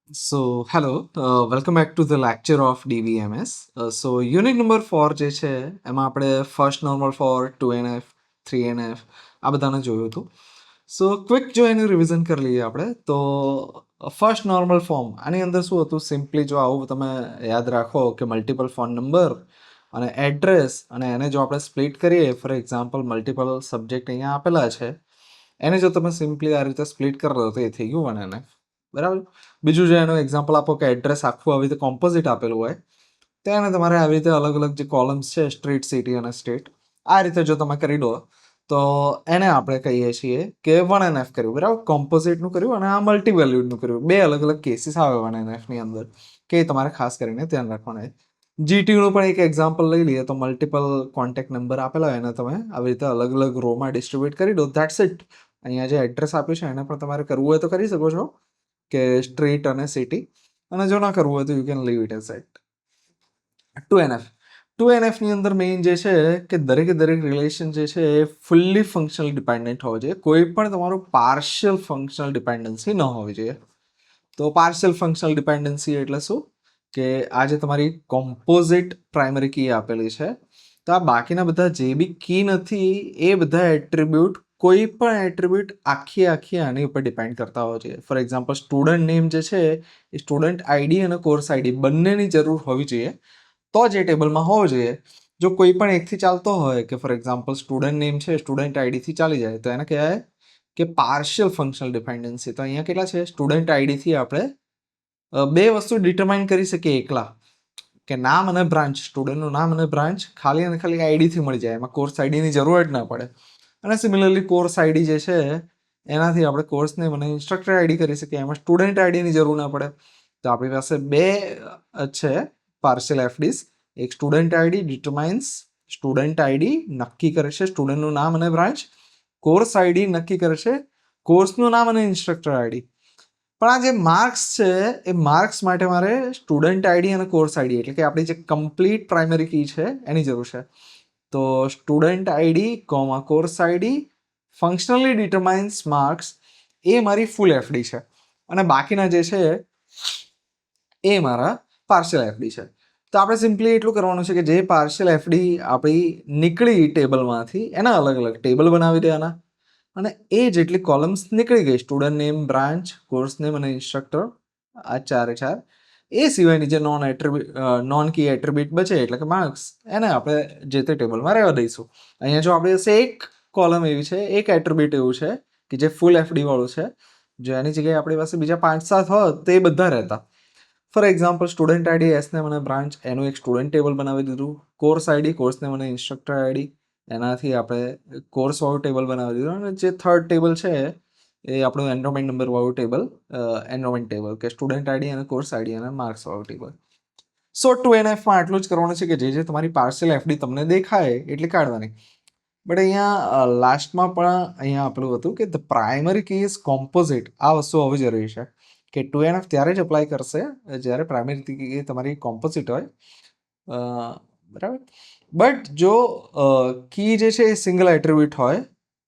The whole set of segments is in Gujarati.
Hello, welcome back to the lecture of DVMS. Unit number 4 જે છે એમાં આપણે first normal four 2NF 3NF આ બધાને જોયું હતું. ક્વિક જો એનું રિવિઝન કરી લઈએ આપણે તો ફર્સ્ટ નોર્મલ ફોર્મ આની અંદર શું હતું, સિમ્પલી જો આવું તમે યાદ રાખો કે મલ્ટિપલ ફોન નંબર અને એડ્રેસ અને એને જો આપણે સ્પ્લિટ કરીએ, ફોર એક્ઝામ્પલ મલ્ટિપલ સબ્જેક્ટ અહીંયા આપેલા છે એને જો તમે સિમ્પલી આ રીતે સ્પ્લિટ કરી દો તો એ થઈ ગયું 1NF. બરાબર. બીજું જો એનું એક્ઝામ્પલ આપો કે એડ્રેસ આખું આવી રીતે કોમ્પોઝિટ આપેલું હોય તો એને તમારે આવી રીતે અલગ અલગ જે કોલમ્સ છે, સ્ટ્રીટ, સિટી અને સ્ટેટ, આ રીતે જો તમે કરી દો તો એને આપણે કહીએ છીએ કે 1NF કર્યું. બરાબર, કોમ્પોઝિટનું કર્યું અને આ મલ્ટી વેલ્યુડનું કર્યું. બે અલગ અલગ કેસીસ આવે 1NFની અંદર કે તમારે ખાસ કરીને ધ્યાન રાખવાના. જીટીયુનું પણ એક એક્ઝામ્પલ લઈ લઈએ તો મલ્ટિપલ કોન્ટેક્ટ નંબર આપેલા હોય એને તમે આવી રીતે અલગ અલગ રોમાં ડિસ્ટ્રીબ્યુટ કરી દો. That's it. અહીંયા જે એડ્રેસ આપ્યું છે એને પણ તમારે કરવું હોય તો કરી શકો છો કે સ્ટ્રીટ અને સિટી, અને જો ના કરવું હોય તો you can leave it as it. 2NFની અંદર મેઇન જે છે કે દરેક રિલેશન જે છે એ ફુલ્લી ફંક્શનલ ડિપેન્ડન્ટ હોવો જોઈએ. કોઈ પણ તમારું પાર્શિયલ ફંક્શનલ ડિપેન્ડન્સી ન હોવી જોઈએ. તો પાર્શિયલ ફંક્શનલ ડિપેન્ડન્સી એટલે શું કે આ જે તમારી કોમ્પોઝિટ પ્રાઇમરી કી આપેલી છે તો આ બાકીના બધા જે બી કી નથી એ બધા એટ્રીબ્યુટ, કોઈ પણ એટ્રીબ્યુટ આખી આની ઉપર ડિપેન્ડ કરતા હોવા જોઈએ. ફોર એક્ઝામ્પલ સ્ટુડન્ટ નેમ જે છે એ સ્ટુડન્ટ આઈડી અને કોર્સ આઈડી બંનેની જરૂર હોવી જોઈએ તો જ એ ટેબલમાં હોવો જોઈએ. જો કોઈ પણ એકથી ચાલતો હોય કે ફોર એક્ઝામ્પલ સ્ટુડન્ટ નેમ છે સ્ટુડન્ટ આઈડીથી ચાલી જાય તો એને કહેવાય કે પાર્શિયલ ફંક્શનલ ડિપેન્ડન્સી. તો અહીંયા કેટલા છે, સ્ટુડન્ટ આઈડીથી આપણે બે વસ્તુ ડિટરમાઇન કરી શકીએ એકલા, કે નામ અને બ્રાન્ચ, સ્ટુડન્ટનું નામ અને બ્રાન્ચ ખાલી અને ખાલી આઈડીથી મળી જાય, એમાં કોર્સ આઈડીની જરૂર જ ના પડે. અને સિમિલરલી કોર્સ આઈડી જે છે એનાથી આપણે કોર્સ નેમ અને ઇન્સ્ટ્રક્ટર આઈડી કરી શકીએ, એમાં સ્ટુડન્ટ આઈડીની જરૂર ના પડે. તો આપણી પાસે બે છે પાર્શિયલ એફડીસ. એક student ID determines, student ID નક્કી કરે છે સ્ટુડન્ટનું નામ અને બ્રાન્ચ, કોર્સ આઈડી નક્કી કરે છે કોર્સનું નામ અને ઇન્સ્ટ્રક્ટર આઈડી. પણ આ જે માર્ક્સ છે એ માર્ક્સ માટે મારે સ્ટુડન્ટ આઈડી અને કોર્સ આઈડી એટલે કે આપણી જે કમ્પ્લીટ પ્રાઇમરી કી છે એની જરૂર છે. તો student ID comma course ID functionally determines marks, એ મારી ફૂલ એફડી છે અને બાકીના જે છે એ મારા પાર્શિયલ એફડી છે. તો આપણે સિમ્પલી એટલું કરવાનું છે કે જે પાર્શિયલ એફડી આપણી નીકળી ટેબલમાંથી એના અલગ અલગ ટેબલ બનાવી દેવાના અને એ જેટલી કોલમ્સ નીકળી ગઈ, student name, branch, course name અને ઇન્સ્ટ્રક્ટર, આ ચારે ચાર, એ સિવાયની જે નોન કી એટ્રીબ્યુટ બચે એટલે કે માર્ક્સ, એને આપણે જે તે ટેબલમાં રહેવા દઈશું. અહીંયા જો આપણી પાસે એક કોલમ એવી છે, એક એટ્રીબ્યુટ એવું છે કે જે ફૂલ એફડી વાળું છે, જો એની જગ્યાએ આપણી પાસે બીજા 5-7 હોત તો એ બધા રહેતા. For example student ID, S name અને બ્રાન્ચ, એનું એક સ્ટુડન્ટ ટેબલ બનાવી દીધું. કોર્સ આઈડી, કોર્સ નેમ અને ઇન્સ્ટ્રક્ટર આઈડી, એનાથી આપણે કોર્સ વાળું ટેબલ બનાવી દીધું. અને જે થર્ડ ટેબલ છે એ આપણું એનરોલમેન્ટ નંબર વાળું ટેબલ, એનરોલમેન્ટ ટેબલ કે સ્ટુડન્ટ આઈડી અને કોર્સ આઈડી અને માર્ક્સ વાળું ટેબલ. 2NFમાં આટલું જ કરવાનું છે કે જે તમારી પાર્શિયલ એફડી તમને દેખાય એટલી કાઢવાની. બટ અહીંયા લાસ્ટમાં પણ અહીંયા આપેલું હતું કે the primary key is composite. આ વસ્તુ હોવી જરૂરી છે કે 2NF ત્યારે જ અપ્લાય કરશે જ્યારે પ્રાઇમરી કી તમારી કોમ્પોઝિટ હોય. બરાબર. બટ જો કી જે છે એ સિંગલ એટ્રીબ્યુટ હોય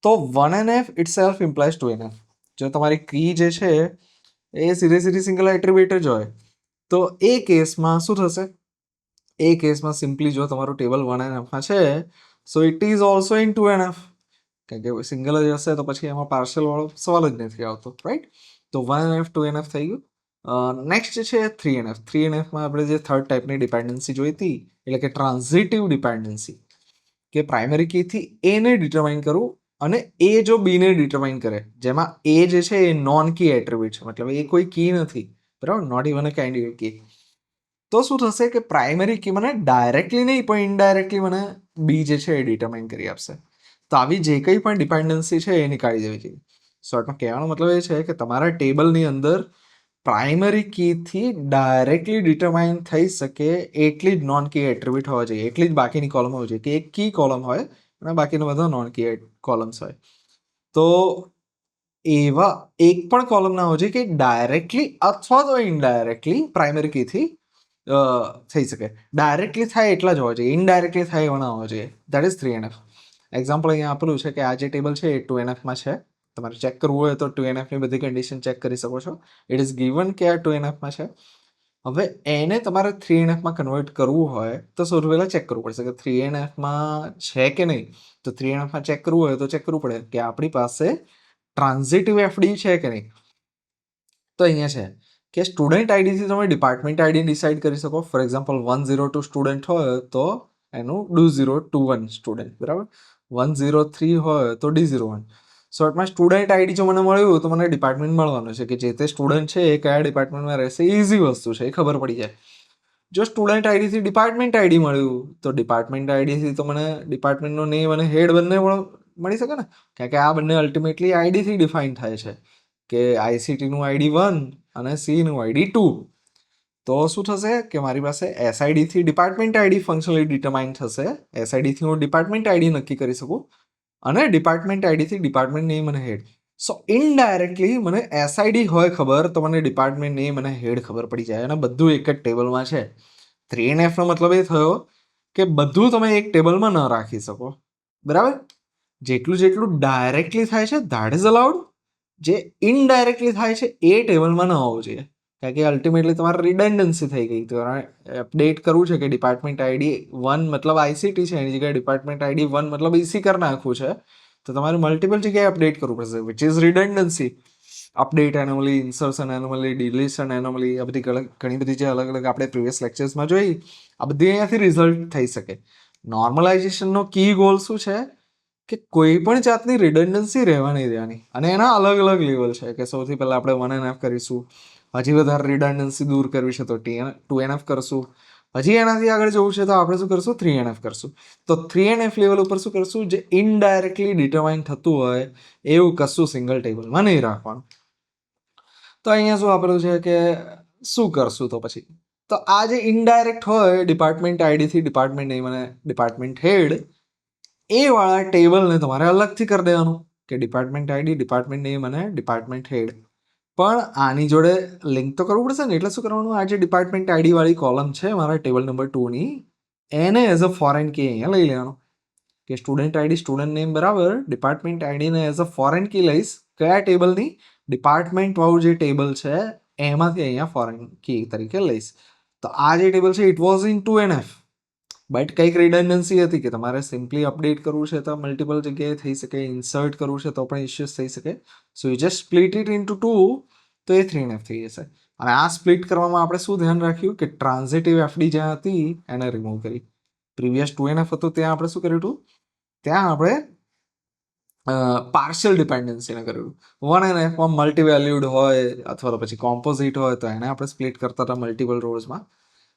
તો 1NF it self implies 2NF. જો તમારી કી જે છે એ સીધી સિંગલ એટ્રીબ્યુટ જ હોય તો એ કેસમાં શું થશે, એ કેસમાં સિમ્પલી જો તમારું ટેબલ 1NFમાં છે સો it is also in 2NF, કારણ કે સિંગલ જ હશે તો પછી એમાં પાર્શિયલ વાળો સવાલ જ નથી આવતો, રાઈટ. તો 1NF 2NF થઈ ગયું. નેક્સ્ટ જે છે 3NF. 3NFમાં આપણે જે થર્ડ ટાઈપની ડિપેન્ડન્સી જોઈ હતી એટલે કે ટ્રાન્ઝિટિવ ડિપેન્ડન્સી, કે પ્રાઇમરી કીથી એને ડિટરમાઇન કરવું અને એ જો બીને ડિટરમાઇન કરે, જેમાં એ જે છે એ નોન કી એટ્રીબ્યુટ છે, મતલબ એ કોઈ કી નથી, બરાબર, નોટ ઇવન અ કેન્ડિડેટ કી. તો શું થશે કે પ્રાઇમરી કી મને ડાયરેક્ટલી નહીં પણ ઇનડાયરેક્ટલી મને બી જે છે એ ડિટરમાઇન કરી આપશે. તો આવી જે કંઈ પણ ડિપેન્ડન્સી છે એ નીકાળી દેવી જોઈએ. શોર્ટમાં કહેવાનો મતલબ એ છે કે તમારા ટેબલની અંદર પ્રાઇમરી કીથી ડાયરેક્ટલી ડિટરમાઇન થઈ શકે એટલી જ નોન કી એટ્રીબ્યુટ હોવા જોઈએ, એટલી જ બાકીની કોલમ હોવી જોઈએ, કે એક કી કોલમ હોય અને બાકીના બધા નોન કી કોલમ્સ હોય. તો એવા એક પણ કોલમ ના હોવો જોઈએ કે ડાયરેક્ટલી અથવા તો ઇનડાયરેક્ટલી પ્રાઇમરી કીથી થઈ શકે. ડાયરેક્ટલી થાય એટલા જ હોવા જોઈએ, ઇનડાયરેક્ટલી થાય એવા ના હોવા જોઈએ. That is 3NF. એક્ઝામ્પલ અહીંયા આપેલું છે કે આ જે ટેબલ છે એ 2NFમાં છે. તમારે ચેક કરવું હોય તો 2NFની બધી કન્ડિશન ચેક કરી શકો છો. ઇટ ઇઝ ગિવન કે આ 2NFમાં છે. હવે એને તમારે 3NFમાં કન્વર્ટ કરવું હોય તો સૌથી પહેલાં ચેક કરવું પડશે કે 3NFમાં છે કે નહીં. તો 3NFમાં ચેક કરવું હોય તો ચેક કરવું પડે કે આપણી પાસે ટ્રાન્ઝિટિવ એફડી છે કે નહીં. તો અહીંયા છે કે સ્ટુડન્ટ આઈડીથી તમે ડિપાર્ટમેન્ટ આઈડી ડિસાઇડ કરી શકો. ફોર એક્ઝામ્પલ 102 સ્ટુડન્ટ હોય તો એનું D021 સ્ટુડન્ટ, બરાબર. 103 હોય તો D01. શોર્ટમાં સ્ટુડન્ટ આઈડી જો મને મળ્યું તો મને ડિપાર્ટમેન્ટ મળવાનું છે કે જે તે સ્ટુડન્ટ છે એ કયા ડિપાર્ટમેન્ટમાં રહેશે. ઇઝી વસ્તુ છે, એ ખબર પડી જાય. જો સ્ટુડન્ટ આઈડીથી ડિપાર્ટમેન્ટ આઈડી મળ્યું તો ડિપાર્ટમેન્ટ આઈડીથી તો મને ડિપાર્ટમેન્ટનો નેમ અને હેડ બંને મળી શકે ને, કારણ કે આ બંને અલ્ટિમેટલી આઈડીથી ડિફાઇન થાય છે કે આઈસીટીનું આઈડી 1 અને સીનું આઈડી 2. તો શું થશે કે મારી પાસે એસઆઈડીથી ડિપાર્ટમેન્ટ આઈડી ફંક્શનલી ડિટરમાઇન થશે. એસઆઈડીથી હું ડિપાર્ટમેન્ટ આઈડી નક્કી કરી શકું અને ડિપાર્ટમેન્ટ આઈડીથી ડિપાર્ટમેન્ટ નેમ અને હેડ. સો ઇનડાયરેક્ટલી મને એસઆઈડી હોય ખબર તો મને ડિપાર્ટમેન્ટ નેમ અને હેડ ખબર પડી જાય અને બધું એક જ ટેબલમાં છે. 3NFનો મતલબ એ થયો કે બધું તમે એક ટેબલમાં ન રાખી શકો, બરાબર. જેટલું ડાયરેક્ટલી થાય છે ધેટ ઇઝ અલાઉડ. જે ઇનડાયરેક્ટલી થાય છે એ ટેબલમાં ન હોવું જોઈએ, કારણ કે અલ્ટિમેટલી તમારે રિડન્ડન્સી થઈ ગઈ. તો અપડેટ કરવું છે કે ડિપાર્ટમેન્ટ આઈડી 1 મતલબ આઈસીટી છે, એની જગ્યાએ ડિપાર્ટમેન્ટ આઈડી 1 મતલબ ઈસી કરી નાખવું છે. તો તમારે મલ્ટિપલ જગ્યાએ અપડેટ કરવું પડશે, which is redundancy. Update anomaly, insertion anomaly, deletion anomaly, આ બધી ઘણી બધી જે અલગ અલગ આપણે પ્રીવિયસ લેક્ચર્સમાં જોઈ, આ બધી અહીંયાથી રિઝલ્ટ થઈ શકે. નોર્મલાઇઝેશનનો કી ગોલ શું છે કે કોઈ પણ જાતની રિડન્ડન્સી રહેવા નહીં દેવાની. અને એના અલગ અલગ લેવલ છે કે સૌથી પહેલાં આપણે 1NF કરીશું, હજી વધારે રિડન્ડન્સી દૂર કરવી છે તો 2NF કરશું, હજી એનાથી આગળ જવું છે તો આપણે શું કરશું, 3NF કરશું. તો 3NF લેવલ ઉપર શું કરશું, જે ઇનડાયરેક્ટલી ડિટરમાઇન થતું હોય એવું કશું સિંગલ ટેબલમાં નહીં રાખવાનું. તો અહીંયા શું આપેલું છે કે શું કરશું તો પછી, તો આ જે ઇનડાયરેક્ટ હોય ડિપાર્ટમેન્ટ આઈડીથી ડિપાર્ટમેન્ટ નેમ અને ડિપાર્ટમેન્ટ હેડ, એ વાળા ટેબલને તમારે અલગથી કરી દેવાનું કે ડિપાર્ટમેન્ટ આઈડી, ડિપાર્ટમેન્ટ નેમ અને ડિપાર્ટમેન્ટ હેડ. પણ આની જોડે લિંક તો કરવું પડશે ને. એટલે શું કરવાનું, આ જે ડિપાર્ટમેન્ટ આઈડી વાળી કોલમ છે મારા ટેબલ નંબર 2ની, એને એઝ અ ફોરેન કી અહીંયા લઈ લેવાનું કે સ્ટુડન્ટ આઈડી, સ્ટુડન્ટ નેમ બરાબર, ડિપાર્ટમેન્ટ આઈડીને એઝ અ ફોરેન કી લઈશ. કયા ટેબલની, ડિપાર્ટમેન્ટ વાળું જે ટેબલ છે એમાંથી અહીંયા ફોરેન કી તરીકે લઈશ. તો આ જે ટેબલ છે it was in 2NF, but કંઈક રિડન્ડન્સી હતી કે તમારે સિમ્પલી અપડેટ કરવું છે તો મલ્ટિપલ જગ્યાએ થઈ શકે, ઇન્સર્ટ કરવું છે તો પણ ઇશ્યુઝ થઈ શકે. So you just split it into 2 તો એ 3NF થઈ જશે. અને આ સ્પ્લિટ કરવામાં આપણે શું ધ્યાન રાખ્યું કે ટ્રાન્ઝિટિવ એફડી જ્યાં હતી એને રિમૂવ કરી. પ્રીવિયસ 2NF હતું ત્યાં આપણે શું કર્યું હતું, ત્યાં આપણે પાર્શિયલ ડિપેન્ડન્સીને કર્યું. 1NFમાં મલ્ટીવેલ્યુડ હોય અથવા તો પછી કોમ્પોઝિટ હોય તો એને આપણે સ્પ્લિટ કરતા હતા મલ્ટિપલ રોઝમાં.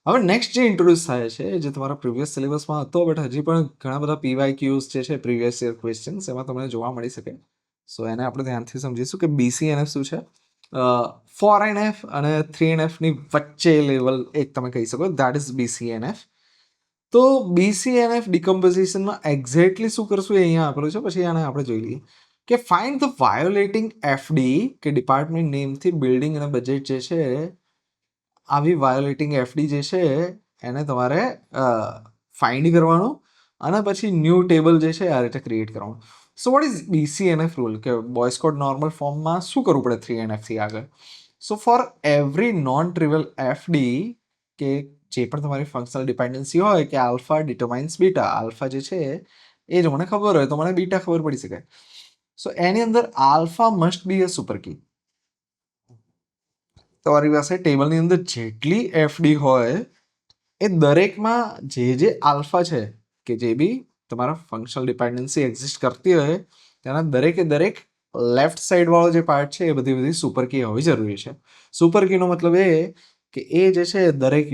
હવે નેક્સ્ટ જે ઇન્ટ્રોડ્યુસ થાય છે, જે તમારા પ્રીવિયસ સિલેબસમાં હતો બટ હજી પણ ઘણા બધા PYQs જે છે, પ્રીવિયસ યર ક્વેશ્ચન્સ, એમાં તમને જોવા મળી શકે. સો એને આપણે ધ્યાનથી સમજીશું કે BCNF શું છે. 4NF અને 3NFની વચ્ચે લેવલ એક તમે કહી શકો, દેટ ઇઝ BCNF. તો BCNF ડિકમ્પોઝિશનમાં એક્ઝેક્ટલી શું કરશું એ અહીંયા આપેલું છે. પછી આને આપણે જોઈ લઈએ કે ફાઇન્ડ ધ વાયોલેટિંગ એફડી, કે ડિપાર્ટમેન્ટ નેમથી બિલ્ડિંગ અને બજેટ જે છે, આવી વાયોલેટિંગ એફડી જે છે એને તમારે ફાઇન્ડ કરવાનું અને પછી ન્યૂ ટેબલ જે છે આ રીતે ક્રિએટ કરવાનું. So what is BCNF rule, કે બોયસ કોડ નોર્મલ ફોર્મમાં શું કરવું પડે 3NFથી આગળ. સો ફોર એવરી નોન ટ્રિવિયલ એફડી, કે જે પણ તમારી ફંક્શનલ ડિપેન્ડન્સી હોય કે આલ્ફા ડિટરમાઇન્સ બીટા, આલ્ફા જે છે એ જો મને ખબર હોય તો મને બીટા ખબર પડી શકે. સો એની અંદર alpha must be a super key. તમારી પાસે ટેબલની અંદર જેટલી એફડી હોય એ દરેકમાં જે આલ્ફા છે, કે જે બી તમારા ફંક્શનલ ડિપેન્ડન્સી એક્ઝિસ્ટ કરતી હોય તેના દરેકે દરેક લેફ્ટ સાઈડ વાળો જે પાર્ટ છે એ બધી સુપર કી હોવી જરૂરી છે. સુપર કીનો મતલબ એ કે એ જે છે દરેક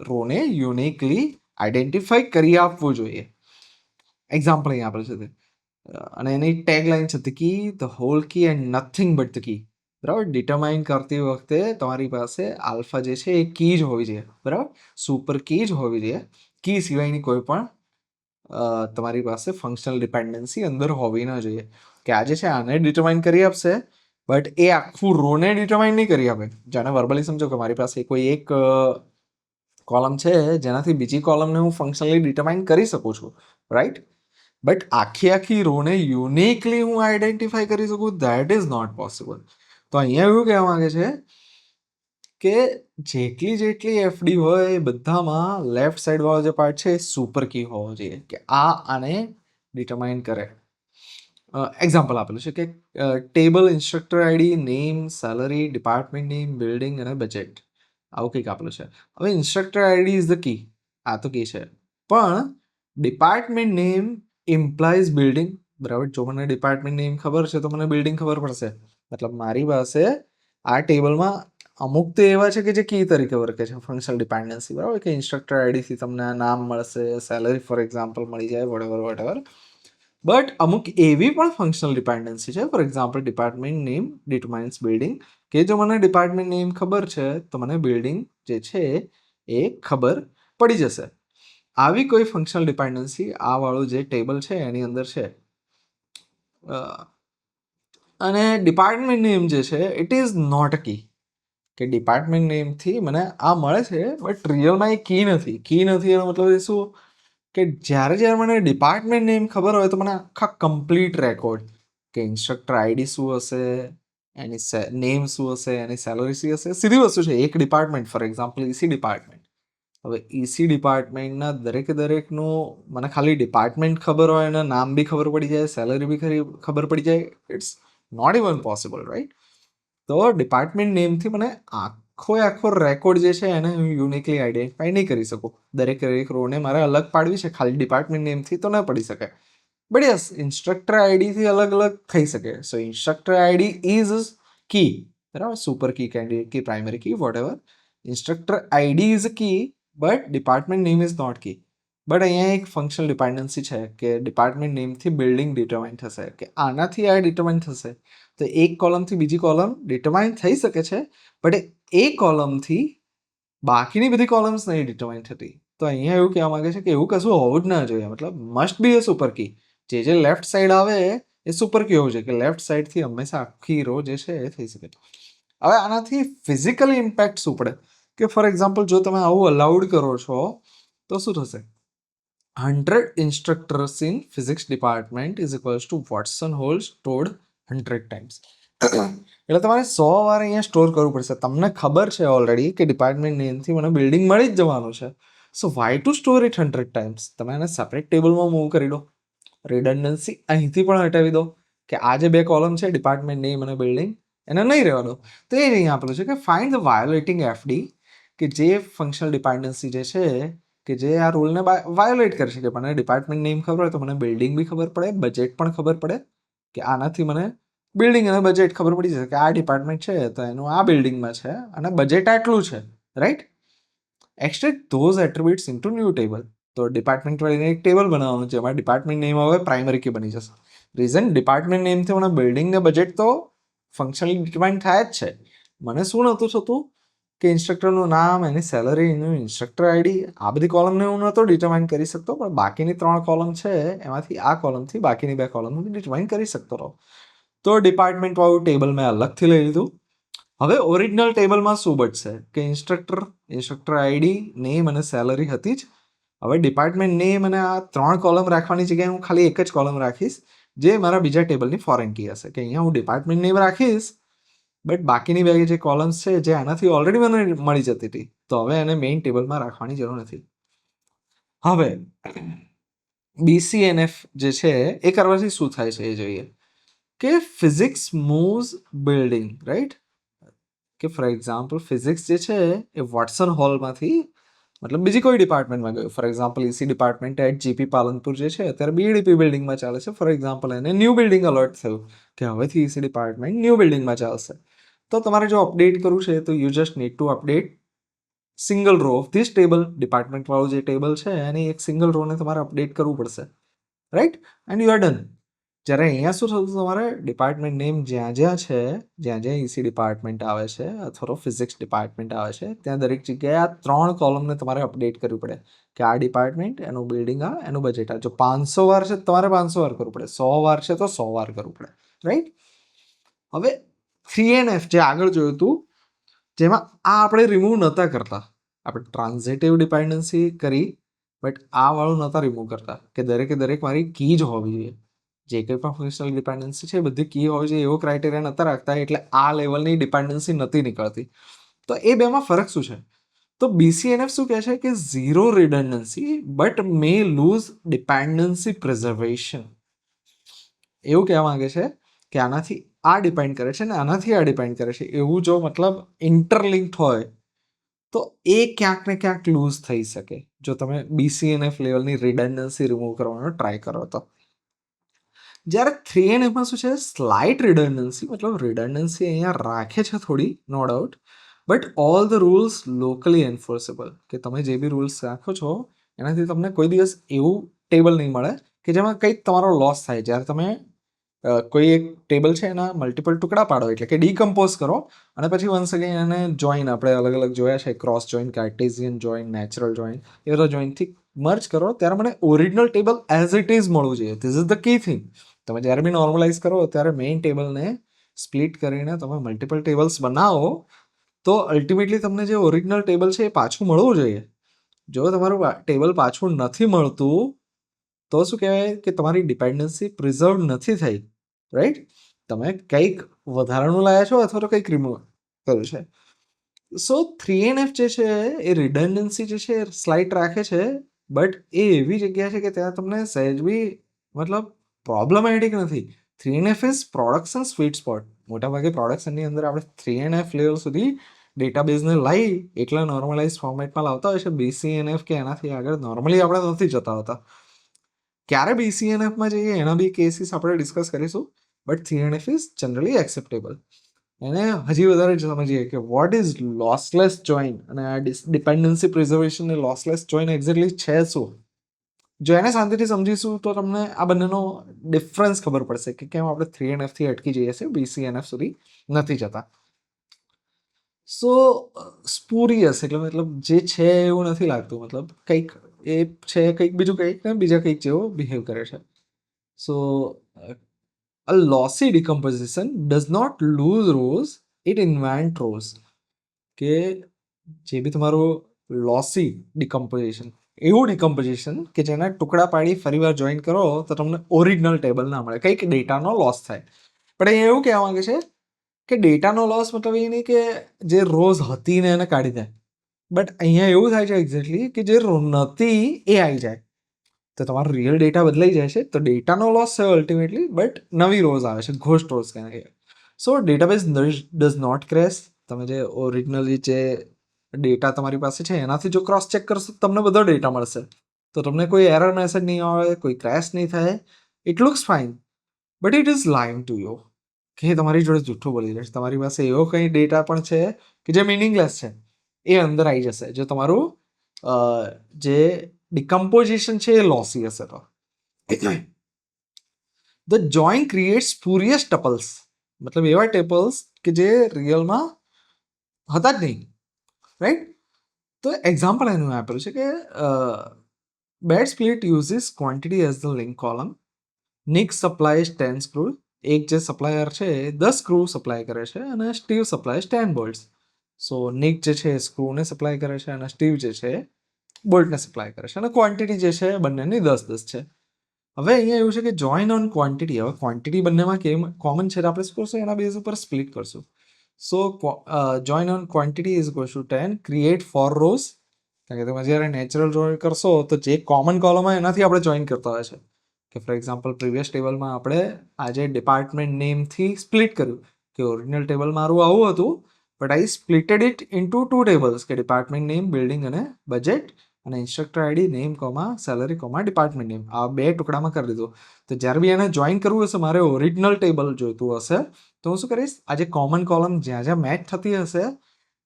રોને યુનિકલી આઈડેન્ટિફાઈ કરી આપવું જોઈએ. એક્ઝામ્પલ અહીંયા આપેલ છે તે, અને એની ટેગ લાઈન છે the key, the whole key and nothing but the key. બરાબર, ડિટરમાઇન કરતી વખતે તમારી પાસે આલ્ફા જે છે એ કી જ હોવી જોઈએ. બરાબર, સુપર કી જ હોવી જોઈએ. કી સિવાયની કોઈ પણ તમારી પાસે ફંક્શનલ ડિપેન્ડન્સી અંદર હોવી ન જોઈએ. કે આજે છે આને ડિટરમાઇન કરી આપશે બટ એ આખું રોને ડિટરમાઇન નહીં કરી આપે. જાણે વર્બલી સમજો કે મારી પાસે કોઈ એક કોલમ છે જેનાથી બીજી કોલમને હું ફંક્શનલી ડિટરમાઇન કરી શકું છું, રાઈટ. બટ આખી રોને યુનિકલી હું આઈડેન્ટિફાઈ કરી શકું, ધેટ ઇઝ નોટ પોસિબલ. તો અહીંયા એવું કહેવા માંગે છે કે જેટલી એફડી હોય એ બધામાં લેફ્ટ સાઈડ વાળો જે પાર્ટ છે એ સુપર કી હોવો જોઈએ, કે આ આને ડિટરમાઇન કરે. એક્ઝામ્પલ આપેલું છે કે table, instructor ID, name, salary, department name, building અને બજેટ, આવું કંઈક આપેલું છે. હવે instructor ID is the key, આ તો કી છે, પણ ડિપાર્ટમેન્ટ નેમ ઇમ્પ્લાઇઝ બિલ્ડિંગ, બરાબર. જો મને ડિપાર્ટમેન્ટ નેમ ખબર છે તો મને બિલ્ડિંગ ખબર પડશે. મતલબ મારી પાસે આ ટેબલમાં અમુક તો એવા છે કે જે કી તરીકે વર્કે છે, ફંક્શનલ ડિપેન્ડન્સી, બરાબર, કે ઇન્સ્ટ્રક્ટર આઈડીથી તમને આ નામ મળશે, સેલરી ફોર એક્ઝામ્પલ મળી જાય, વોટેવર. બટ અમુક એવી પણ ફંક્શનલ ડિપેન્ડન્સી છે, for example department name determines building, કે જો મને ડિપાર્ટમેન્ટ નેમ ખબર છે તો મને બિલ્ડિંગ જે છે એ ખબર પડી જશે. આવી કોઈ ફંક્શનલ ડિપેન્ડન્સી આ વાળું જે ટેબલ છે એની અંદર છે. અને ડિપાર્ટમેન્ટ નેમ જે છે ઇટ ઇઝ નોટ અ કી, કે ડિપાર્ટમેન્ટ નેમથી મને આ મળે છે બટ રિયલમાં એ કી નથી. કી નથી એનો મતલબ એ શું, કે જ્યારે મને ડિપાર્ટમેન્ટ નેમ ખબર હોય તો મને આખા કમ્પ્લીટ રેકોર્ડ, કે ઇન્સ્ટ્રક્ટર આઈડી શું હશે, એની નેમ શું હશે, એની સેલરી શું હશે, સીધી વસ્તુ છે. એક department, four example EC department. હવે ઈસી ડિપાર્ટમેન્ટના દરેકનું મને ખાલી ડિપાર્ટમેન્ટ ખબર હોય, એના નામ બી ખબર પડી જાય, સેલરી બી ખબર પડી જાય, it's not even possible, right? તો ડિપાર્ટમેન્ટ નેમથી મને આખો રેકોર્ડ જે છે એને હું યુનિકલી આઈડેન્ટિફાઈ નહીં કરી શકું. દરેક રોને મારે અલગ પાડવી છે ખાલી ડિપાર્ટમેન્ટ નેમથી તો ન પડી શકે. બટ યસ, ઇન્સ્ટ્રક્ટર આઈડીથી અલગ થઈ શકે. So instructor ID is key, બરાબર, super key, candidate key, primary key, whatever. Instructor ID is key but department name is not key. But અહીંયા એક ફંક્શનલ ડિપેન્ડન્સી છે કે ડિપાર્ટમેન્ટ નેમથી બિલ્ડિંગ ડિટરમાઇન થશે, કે આનાથી આ ડિટરમાઇન થશે. તો એક કોલમથી બીજી કોલમ ડિટરમાઇન થઈ શકે છે, બટ એ કોલમથી બાકીની બધી કોલમ્સ નહીં ડિટરમાઇન થતી. તો અહીંયા એવું કહેવા માંગે છે કે એવું કશું હોવું જ ના જોઈએ. મતલબ મસ્ટ બી એ સુપર કી. જે લેફ્ટ સાઈડ આવે એ સુપર કી હોવું જોઈએ, કે લેફ્ટ સાઈડથી હંમેશા આખી રો જે છે એ થઈ શકે. હવે આનાથી ફિઝિકલી ઇમ્પેક્ટ શું પડે, કે ફોર એક્ઝામ્પલ જો તમે આવું અલાઉડ કરો છો તો શું થશે? 100 instructors in physics department is equals to Watson Hole stored 100 times. એટલે તમારે 100 વાર અહીંયા સ્ટોર કરવું પડશે. તમને ખબર છે ઓલરેડી કે ડિપાર્ટમેન્ટ નેમથી મને બિલ્ડિંગ મળી જ જવાનું છે. So why to store it 100 times? તમે એને સેપરેટ ટેબલમાં મૂવ કરી દો, રિડન્ડન્સી અહીંથી પણ હટાવી દો, કે આ જે બે કોલમ છે ડિપાર્ટમેન્ટ નેમ અને બિલ્ડિંગ એને નહીં રહેવા દો. તો એ અહીં આપેલું છે કે ફાઇન્ડ ધ વાયોલેટિંગ એફડી, કે જે ફંક્શનલ ડિપેન્ડન્સી જે છે કે જે આ રૂલને વાયોલેટ કરી શકે. મને ડિપાર્ટમેન્ટ નેમ ખબર હોય તો મને બિલ્ડિંગ બી ખબર પડે, બજેટ પણ ખબર પડે, કે આનાથી મને બિલ્ડિંગ અને બજેટ ખબર પડી જશે કે આ ડિપાર્ટમેન્ટ છે તો એનું આ બિલ્ડિંગમાં છે અને બજેટ આટલું છે, right? Extract those attributes into new table. તો ડિપાર્ટમેન્ટ વાળીને એક ટેબલ બનાવવાનું છે, જેમાં ડિપાર્ટમેન્ટ નેમ હવે પ્રાઇમરી કી બની જશે. રીઝન, ડિપાર્ટમેન્ટ નેમથી મને બિલ્ડિંગ ને બજેટ તો ફંક્શનલી ડિટરમાઇન થાય જ છે. મને શું નહોતું થતું કે ઇન્સ્ટ્રક્ટરનું નામ, એની સેલરી, એનું ઇન્સ્ટ્રક્ટર આઈડી, આ બધી કોલમને હું નહોતો ડિટરમાઇન કરી શકતો, પણ બાકીની 3 કોલમ છે એમાંથી આ કોલમથી બાકીની 2 કોલમ હું ડિટરમાઇન કરી શકતો રહો. તો ડિપાર્ટમેન્ટ વાળું ટેબલ મેં અલગથી લઈ લીધું. હવે ઓરિજિનલ ટેબલમાં શું બચશે, કે ઇન્સ્ટ્રક્ટર આઈડી, નેમ અને સેલરી હતી જ. હવે ડિપાર્ટમેન્ટ નેમ અને આ 3 કોલમ રાખવાની જગ્યાએ હું ખાલી એક જ કોલમ રાખીશ, જે મારા બીજા ટેબલની ફોરેન કી હશે. કે અહીંયા હું ડિપાર્ટમેન્ટ નેમ રાખીશ, બટ બાકીની 2 જે કોલમ્સ છે જે આનાથી ઓલરેડી મને મળી જતી હતી, તો હવે એને મેઇન ટેબલમાં રાખવાની જરૂર નથી. હવે BCNF જે છે એ કરવાથી શું થાય છે એ જોઈએ, કે ફિઝિક્સ મૂવ્સ બિલ્ડિંગ, રાઈટ? કે ફોર એક્ઝામ્પલ ફિઝિક્સ જે છે એ વોટસન હોલમાંથી મતલબ બીજી કોઈ ડિપાર્ટમેન્ટમાં ગયું. For example EC department at GP Palanpur જે છે અત્યારે બીડીપી બિલ્ડિંગમાં ચાલે છે. ફોર એક્ઝામ્પલ એને ન્યૂ બિલ્ડિંગ અલોટ થયું કે હવેથી ઈસી ડિપાર્ટમેન્ટ ન્યૂ બિલ્ડિંગમાં ચાલશે. તો તમારે જો અપડેટ કરવું છે તો you just need to update single row of this table. Department વાળું જે ટેબલ છે એની એક સિંગલ રોને તમારે અપડેટ કરવું પડશે, right? And you are done. જ્યારે અહીંયા શું થતું, તમારે ડિપાર્ટમેન્ટ નેમ જ્યાં છે, જ્યાં ઈસી ડિપાર્ટમેન્ટ આવે છે અથવા ફિઝિક્સ ડિપાર્ટમેન્ટ આવે છે, ત્યાં દરેક જગ્યાએ આ 3 કોલમને તમારે અપડેટ કરવી પડે, કે આ ડિપાર્ટમેન્ટ, એનું બિલ્ડિંગ આ, એનું બજેટ આ. જો 500 વાર છે તમારે 500 વાર કરવું પડે, 100 વાર છે તો 100 વાર કરવું પડે, રાઈટ? હવે 3NF જે આગળ જોયું હતું, જેમાં આ આપણે રિમૂવ નહોતા કરતા, આપણે ટ્રાન્ઝિટિવ ડિપેન્ડન્સી કરી બટ આ વાળું નહોતા રિમૂવ કરતા કે દરેક મારી કી જ હોવી જોઈએ. જે કંઈ પણ ફંક્શનલ ડિપેન્ડન્સી છે બધી કી હોવી જોઈએ એવો ક્રાઇટેરિયા નહોતા રાખતા, એટલે આ લેવલની ડિપેન્ડન્સી નથી નીકળતી. તો એ બેમાં ફરક શું છે? તો BCNF શું કહે છે કે zero redundancy but may lose dependency preservation. એવું કહેવા માંગે છે કે આનાથી આ ડિપેન્ડ કરે છે ને આનાથી આ ડિપેન્ડ કરે છે, એવું જો મતલબ ઇન્ટરલિંક્ડ હોય તો એ ક્યાંક ને ક્યાંક લૂઝ થઈ શકે જો તમે BCNF લેવલની રિડન્ડન્સી રિમૂવ કરવાનો ટ્રાય કરો તો. જ્યારે 3NFમાં શું છે, સ્લાઇટ રિડન્ડન્સી, મતલબ રિડન્ડન્સી અહીંયા રાખે છે થોડી, no doubt, but all the rules locally enforceable. કે તમે જે બી રૂલ્સ રાખો છો એનાથી તમને કોઈ દિવસ એવું ટેબલ નહીં મળે કે જેમાં કંઈક તમારો લોસ થાય. જ્યારે તમે કોઈ એક ટેબલ છે એના મલ્ટિપલ ટુકડા પાડો એટલે કે ડીકમ્પોઝ કરો અને પછી વન્સ અગેન એને જોઈન, આપણે અલગ અલગ જોયા છે, cross join, Cartesian join, natural join, એ બધા જોઈનથી મર્જ કરો ત્યારે મને original table as it is મળવું જોઈએ. This is the key thing. તમે જ્યારે બી નોર્મલાઇઝ કરો ત્યારે મેઇન ટેબલને સ્પ્લિટ કરીને તમે મલ્ટિપલ ટેબલ્સ બનાવો તો અલ્ટિમેટલી તમને જે ઓરિજિનલ ટેબલ છે એ પાછું મળવું જોઈએ. જો તમારું ટેબલ પાછું નથી મળતું તો શું કહેવાય કે તમારી ડિપેન્ડન્સી પ્રિઝર્વ નથી થઈ, રાઈટ? તમે કંઈક વધારાનું લાયા છો અથવા તો કંઈક રિમૂવ કર્યું છે. સો 3NF જે છે એ રિડન્ડન્સી જે છે સ્લાઇટ રાખે છે, બટ એ એવી જગ્યા છે કે ત્યાં તમને સહેજ બી મતલબ પ્રોબ્લેમેટિક નથી. 3NF is production sweet spot. મોટાભાગે પ્રોડક્શનની અંદર આપણે 3NF લેવલ સુધી ડેટાબેઝને લઈ એટલા નોર્મલાઇઝ ફોર્મેટમાં લાવતા હોય છે. BCNF કે એનાથી આગળ નોર્મલી આપણે નથી જતા હોતા. ક્યારે BCNFમાં જઈએ એના બી કેસીસ આપણે ડિસ્કસ કરીશું, but 3NF is generally acceptable. એને હજી વધારે સમજીએ કે વોટ ઇઝ લોસલેસ જોઈન અને આ ડિપેન્ડન્સી પ્રિઝર્વેશન ને લોસલેસ જોઈન એક્ઝેક્ટલી છે શું. જો એને શાંતિથી સમજીશું તો તમને આ બંનેનો ડિફરન્સ ખબર પડશે કે કેમ આપણે 3NF થી અટકી જઈએ છીએ, BCNF સુધી નથી જતા. સો સ્પુરિયસ એટલે મતલબ જે છે એવું નથી લાગતું, મતલબ કંઈક એ છે કંઈક બીજું કંઈક ને બીજા કંઈક જેવો બિહેવ કરે છે. સો a lossy decomposition does not lose rows, it invent rows. કે જે બી તમારું લોસી ડિકમ્પોઝિશન, એવું ડિકમ્પોઝિશન કે જેના ટુકડા પાડી ફરીવાર જોઈન કરો તો તમને ઓરિજિનલ ટેબલ ના મળે, કંઈક ડેટાનો લોસ થાય. પણ અહીંયા એવું કહેવા માંગે છે કે ડેટાનો લોસ મતલબ એ નહીં કે જે રોઝ હતી ને એને કાઢી દે, બટ અહીંયા એવું થાય છે એક્ઝેક્ટલી કે જે નહોતી એ આવી જાય તો તમારો રિયલ ડેટા બદલાઈ જાય છે. તો ડેટાનો લોસ છે અલ્ટિમેટલી, બટ નવી રોઝ આવે છે, ઘોસ્ટ રોઝ કહેવાય. સો ડેટાબેઝ ડઝ નોટ ક્રેશ. તમે જે ઓરિજિનલી જે ડેટા તમારી પાસે છે એનાથી જો ક્રોસ ચેક કરશો તમને બધો ડેટા મળશે, તો તમને કોઈ એરર મેસેજ નહીં આવે, કોઈ ક્રેશ નહીં થાય. It looks fine but it is lying to you, કે તમારી જોડે જૂઠું બોલી રહેશે. તમારી પાસે એવો કંઈ ડેટા પણ છે કે જે મિનિંગલેસ છે, એ અંદર આવી જશે જો તમારું જે ડિકમ્પોઝિશન છે એ લોસી હશે તો. ધ જોઈન ક્રિએટ સ્પુરિયસ ટપલ્સ, મતલબ એવા ટેપલ્સ કે જે રિયલમાં હતા જ નહીં, રાઈટ? તો એક્ઝામ્પલ એનું આપેલું છે કે bad split uses quantity as the link column. Nick supplies 10 screw. એક જે સપ્લાયર છે એ 10 સ્ક્રૂ સપ્લાય કરે છે અને સ્ટીવ સપ્લાયઝ 10 બોલ્ટ્સ. સો નિક જે છે એ સ્ક્રૂને સપ્લાય કરે છે અને સ્ટીવ જે છે બોલ્ટને સપ્લાય કરે છે અને ક્વોન્ટિટી જે છે બંનેની 10-10 છે. હવે અહીંયા એવું છે કે જોઈન ઓન ક્વોન્ટિટી. હવે ક્વોન્ટિટી બંનેમાં કેમ કોમન છે આપણે શું કરશું, એના બેઝ ઉપર સ્પ્લિટ કરશું. So join on quantity is equal to 10 create four rows. કારણ કે તમે જ્યારે નેચરલ જોઈન કરશો તો જે કોમન કોલમ હોય એનાથી આપણે જોઈન કરતા હોય છે. કે ફોર એક્ઝામ્પલ પ્રીવિયસ ટેબલમાં આપણે આજે ડિપાર્ટમેન્ટ નેમથી સ્પ્લિટ કર્યું કે ઓરિજિનલ ટેબલ મારું આવું હતું, but I splitted it into 2 tables કે ડિપાર્ટમેન્ટ નેમ, બિલ્ડિંગ અને બજેટ, અને instructor ID, name comma salary comma department name, આ 2 ટુકડામાં કરી દીધું. તો જ્યારે બી એને જોઈન કરવું હશે, મારે ઓરિજિનલ ટેબલ જોઈતું હશે તો હું શું કરીશ, આ જે કોમન કોલમ જ્યાં જ્યાં મેચ થતી હશે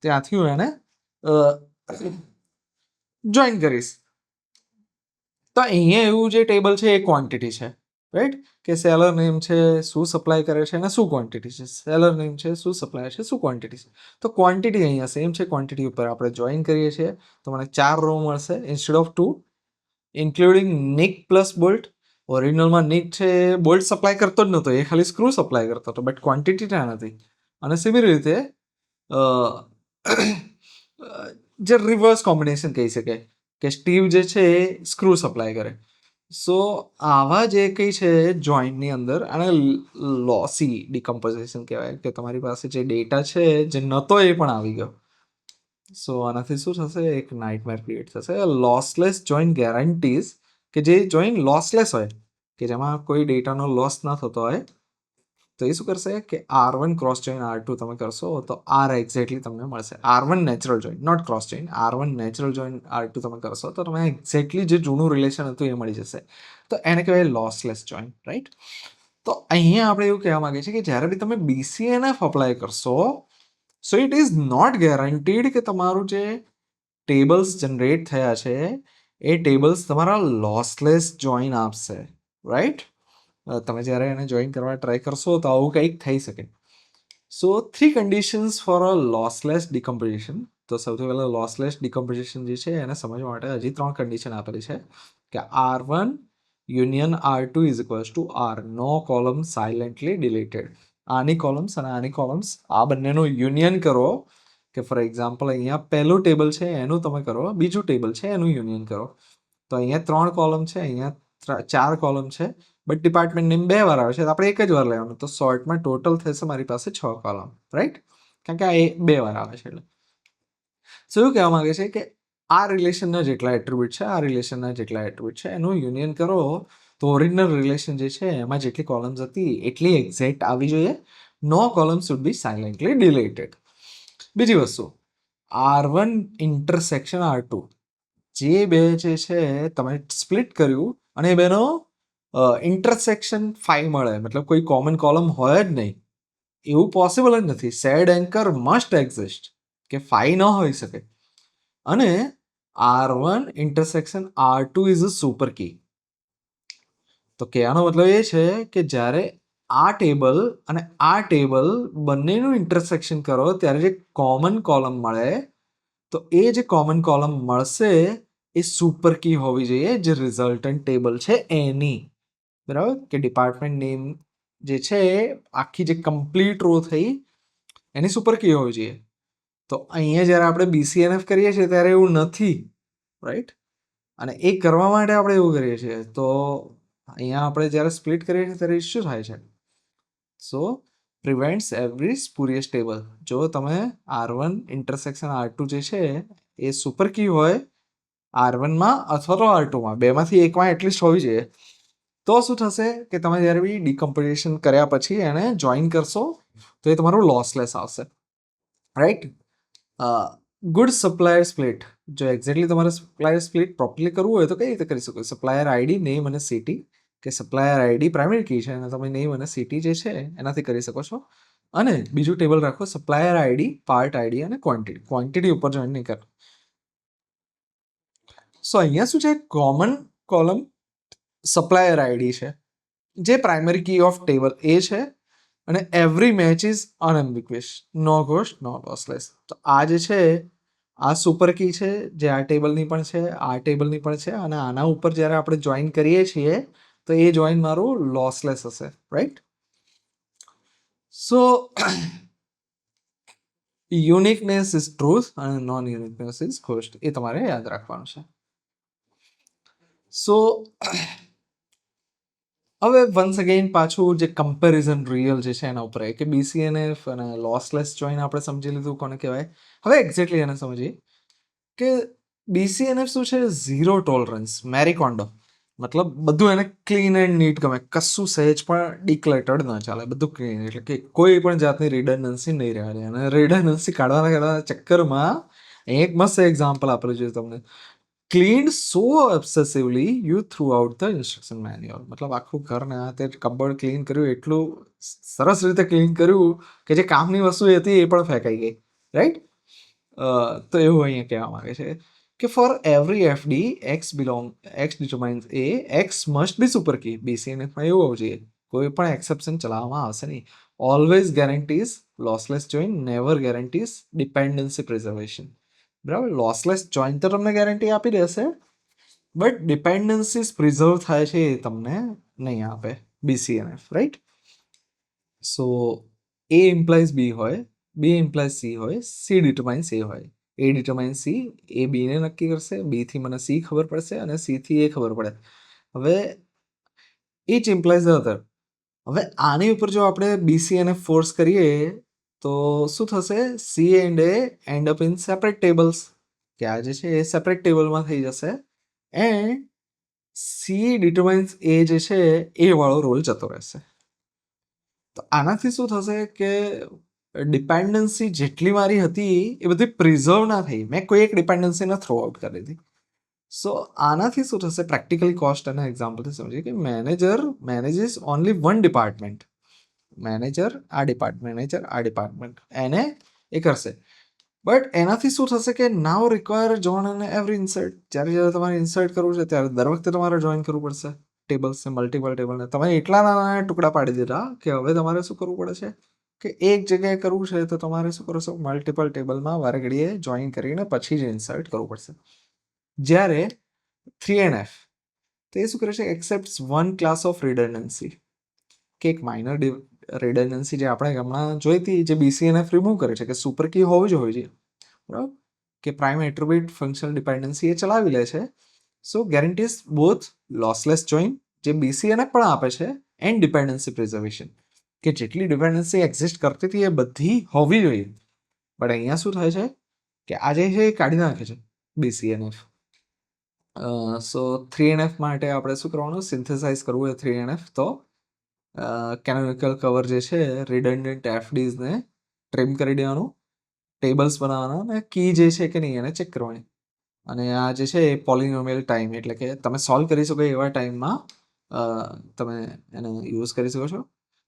ત્યાંથી હું એને જોઈન કરીશ. તો અહીંયા એવું જે ટેબલ છે એ ક્વોન્ટિટી છે, રાઈટ? કે સેલર નેમ છે, શું સપ્લાય કરે છે અને શું ક્વોન્ટિટી છે. સેલર નેમ છે, શું સપ્લાય છે, શું ક્વોન્ટિટી છે. તો ક્વોન્ટિટી અહીંયા સેમ છે, ક્વોન્ટિટી ઉપર આપણે જોઈન કરીએ છીએ તો મને 4 રો મળશે instead of 2, including nick plus bolt. ઓરિજિનલમાં નિક છે બોલ્ટ સપ્લાય કરતો જ નહોતો, એ ખાલી સ્ક્રૂ સપ્લાય કરતો હતો, બટ ક્વોન્ટિટી ત્યાં નથી. અને સિમિલર રીતે જે રિવર્સ કોમ્બિનેશન કહી શકાય કે સ્ટીવ જે છે એ સ્ક્રૂ સપ્લાય કરે. સો આવા જે કંઈ છે જોઈન્ટની અંદર આને લોસી ડિકમ્પોઝિશન કહેવાય, કે તમારી પાસે જે ડેટા છે જે નહોતો એ પણ આવી ગયો. સો આનાથી શું થશે, એક નાઇટમેર ક્રિએટ થશે. લોસલેસ જોઈન્ટ ગેરંટીઝ, કે જે જોઈન્ટ લોસલેસ હોય, કે જેમાં કોઈ ડેટાનો લોસ ના થતો હોય, તો એ શું કરશે કે R1 ક્રોસ જોઈન R2 તમે કરશો તો R એક્ઝેક્ટલી તમને મળશે. R1 natural join, not cross join, R1 natural join R2 તમે કરશો તો તમે એક્ઝેક્ટલી જે જૂનું રિલેશન હતું એ મળી જશે. તો એને કહેવાય લોસલેસ જોઈન, રાઈટ? તો અહીંયા આપણે એવું કહેવા માંગીએ છીએ કે જ્યારે બી તમે BCNF અપ્લાય કરશો, so it is not guaranteed કે તમારું જે ટેબલ્સ જનરેટ થયા છે એ ટેબલ્સ તમારા લોસલેસ જોઈન આપશે, રાઈટ? તમે જ્યારે એને જોઈન કરવા ટ્રાય કરશો તો આવું કંઈક થઈ શકે. સો 3 કન્ડિશન્સ ફોર અ લોસલેસ ડિકમ્પોઝિશન. તો સૌથી પહેલાં લોસલેસ ડિકમ્પોઝિશન જે છે એને સમજવા માટે હજી 3 કન્ડિશન આપેલી છે કે R1 union R2 is equals to R, no column silently deleted. આની કોલમ્સ અને આની કોલમ્સ આ બંનેનું યુનિયન કરો, કે ફોર એક્ઝામ્પલ અહીંયા પહેલું ટેબલ છે એનું તમે કરો, બીજું ટેબલ છે એનું યુનિયન કરો. તો અહીંયા 3 કોલમ છે, અહીંયા 4 કોલમ છે, બટ ડિપાર્ટમેન્ટ નેમ 2 વાર આવે છે, તો આપણે એક જ વાર લેવાનું. તો શોર્ટમાં ટોટલ થશે મારી પાસે 6 કોલમ, રાઈટ? કારણ કે આ 2 વાર આવે છે એટલે. સો એવું કહેવા માંગે છે કે આ રિલેશનના જેટલા એટ્રીબ્યુટ છે, આ રિલેશનના જેટલા એટ્રીબ્યુટ છે એનું યુનિયન કરો તો ઓરિજિનલ રિલેશન જે છે એમાં જેટલી કોલમ્સ હતી એટલી એક્ઝેક્ટ આવી જોઈએ. No columns should be silently deleted. બીજી વસ્તુ, R1 ઇન્ટરસેક્શન R2, જે બે જે છે તમે સ્પ્લિટ કર્યું અને એ બેનો ઇન્ટરસેક્શન 5 મળે, મતલબ કોઈ કોમન કોલમ હોય જ નહીં, એવું પોસિબલ જ નથી. સેડ એન્કર મસ્ટ એક્ઝિસ્ટ, કે 5 ન હોઈ શકે. અને R1 intersection R2 is a super key. તો કહેવાનો મતલબ એ છે કે જ્યારે આ ટેબલ અને આ ટેબલ બંનેનું ઇન્ટરસેક્શન કરો ત્યારે જે કોમન કોલમ મળે, તો એ જે કોમન કોલમ મળશે એ સુપર કી હોવી જોઈએ જે રિઝલ્ટન્ટ ટેબલ છે એની, બરાબર? કે ડિપાર્ટમેન્ટ નેમ જે છે આખી જે કમ્પ્લીટ રો થઈ એની સુપર કી હોવી જોઈએ. તો અહીંયા જ્યારે આપણે BCNF કરીએ છીએ ત્યારે એવું નથી, રાઈટ? અને એ કરવા માટે આપણે એવું કરીએ છીએ. તો અહીંયા આપણે જ્યારે સ્પ્લિટ કરીએ છીએ ત્યારે ઇશ્યુ થાય છે. સો પ્રિવેન્ટ્સ એવરી સ્પુરિયસ ટેબલ. જો તમે R1 ઇન્ટરસેક્શન R2 જે છે એ સુપર કી હોય R1માં અથવા તો R2માં, બેમાંથી એકમાં એટલીસ્ટ હોવી જોઈએ, તો શું થશે કે તમે જ્યારે બી ડિકમ્પોઝિશન કર્યા પછી એને જોઈન કરશો તો એ તમારું લોસલેસ આવશે, રાઈટ? Good supplier split. જો એક્ઝેક્ટલી તમારે સપ્લાયર સ્પ્લિટ પ્રોપરલી કરવું હોય તો કઈ રીતે કરી શકો? સપ્લાયર આઈડી, નેમ અને સિટી, કે સપ્લાયર આઈડી પ્રાઇમરી કી છે અને તમે નેમ અને સિટી જે છે એનાથી કરી શકો છો. અને બીજું ટેબલ રાખો સપ્લાયર આઈડી, પાર્ટ આઈડી અને ક્વોન્ટિટી. ક્વોન્ટિટી ઉપર જોઈન નહીં કરો. સો અહીંયા શું છે, કોમન કોલમ સપ્લાયર આઈડી છે જે primary key of table A છે, અને every match is unambiguous, no ghost, no lossless. તો આ જે છે આ સુપર કી છે જે આ ટેબલની પણ છે, આ ટેબલની પણ છે, અને આના ઉપર જ્યારે આપણે જોઈન કરીએ છીએ તો એ જોઈન મારું લોસલેસ હશે, right? So uniqueness is truth અને નોન યુનિકનેસ ઇઝ ઘોસ્ટ, એ તમારે યાદ રાખવાનું છે. સો હવે વન્સ અગેન પાછું જે કમ્પેરિઝન રિયલ જે છે એના ઉપર કે BCNF અને લોસલેસ જોઈન આપણે સમજી લીધું કોને કહેવાય. હવે એક્ઝેક્ટલી એને સમજીએ કે BCNF શું છે, ઝીરો ટોલરન્સ, મેરી કોન્ડો. મતલબ બધું એને ક્લીન એન્ડ નીટ ગમે, કશું સહેજ પણ ડિક્લેટર્ડ ન ચાલે, બધું ક્લીન, એટલે કે કોઈ પણ જાતની રિડન્ડન્સી નહીં રહેવાની. અને રિડન્ડન્સી કાઢવાના ચક્કરમાં એક મસ્ત એક્ઝામ્પલ આપેલું છે તમને, cleaned so obsessively you threw out the instruction manual. મતલબ આખું ઘરને તે કબર્ડ ક્લીન કર્યું, એટલું સરસ રીતે ક્લીન કર્યું કે જે કામની વસ્તુ હતી એ પણ ફેંકાઈ ગઈ, રાઈટ? તો એવું અહીંયા કહેવા માંગે છે કે for every FD X determines A, X must be super key. BCNFમાં એવું હોવું જોઈએ, કોઈ પણ એક્સેપ્શન ચલાવવામાં આવશે નહીં. Always guarantees lossless join, never guarantees dependency preservation. બરાબર? લોસલેસ જોઈન તો તમને ગેરંટી આપી દેશે, બટ ડિપેન્ડન્સીસ પ્રિઝર્વ થાય છે એ તમને નહીં આપે BCNF, right? So A implies B હોય, B ઇમ્પ્લાઇઝ C હોય, C ડિટરમાઇન્સ A હોય. એ ડિટરમાઇન સી, એ બીને નક્કી કરશે, બીથી મને સી ખબર પડશે અને સીથી એ ખબર પડે. હવે ઇચ ઇમ્પ્લાઇઝ ધ અધર. હવે આની ઉપર જો આપણે બીસી અને ફોર્સ કરીએ તો શું થશે? C and A end up in separate tables, કે આ જે છે એ સેપરેટ ટેબલમાં થઈ જશે એન્ડ સી ડિટરમાઇન્સ એ જે છે એ વાળો રોલ જતો રહેશે. તો આનાથી શું થશે કે ડિપેન્ડન્સી જેટલી મારી હતી એ બધી પ્રિઝર્વ ના થઈ, મેં કોઈ એક ડિપેન્ડન્સીને થ્રો આઉટ કરી દીધી. સો આનાથી શું થશે? પ્રેક્ટિકલી કોસ્ટ અને એક્ઝામ્પલથી સમજીએ કે manager manages only one department. Manager આ ડિપાર્ટમેન્ટ એને એ કરશે, બટ એનાથી શું થશે કે નાવ રિક્વાયર જોઈન અને એવરી ઇન્સર્ટ. જ્યારે તમારે ઇન્સર્ટ કરવું છે ત્યારે દર વખતે તમારે જોઈન કરવું પડશે ટેબલ્સને, મલ્ટિપલ ટેબલને. તમે એટલા નાના ટુકડા પાડી દીધા કે હવે તમારે શું કરવું પડે છે કે એક જગ્યાએ કરવું છે તો તમારે શું કરશો? મલ્ટિપલ ટેબલમાં વારે ઘડીએ જોઈન કરીને પછી જ ઇન્સર્ટ કરવું પડશે. જ્યારે 3NF તો એ શું કરે છે? Accept one class of redundancy, કે એક માઇનર રિડન્ડન્સી જે આપણે હમણાં જોઈ હતી, જે BCNF રિમૂવ કરે છે કે સુપર કી હોવી જ હોય છે, બરાબર, કે પ્રાઇમ એટ્રીબ્યુટ ફંક્શનલ ડિપેન્ડન્સી એ ચલાવી લે છે. સો ગેરંટીઝ બોથ લોસલેસ જોઈન જે BCNF પણ આપે છે એન્ડ ડિપેન્ડન્સી પ્રિઝર્વેશન, કે જેટલી ડિપેન્ડન્સી એક્ઝિસ્ટ કરતી હતી એ બધી હોવી જોઈએ. બટ અહીંયા શું થાય છે કે આ જે છે એ કાઢી નાખે છે BCNF. સો 3NF માટે આપણે શું કરવાનું? સિન્થેસાઇઝ કરવું હોય 3NF તો કેનોનિકલ કવર જે છે રિડન્ડન્ટ એફડીઝને ટ્રીમ કરી દેવાનું, ટેબલ્સ બનાવવાના અને કી જે છે કે નહીં એને ચેક કરવાની. અને આ જે છે એ પોલિનોમિયલ ટાઈમ, એટલે કે તમે સોલ્વ કરી શકો એવા ટાઈમમાં તમે એને યુઝ કરી શકો છો.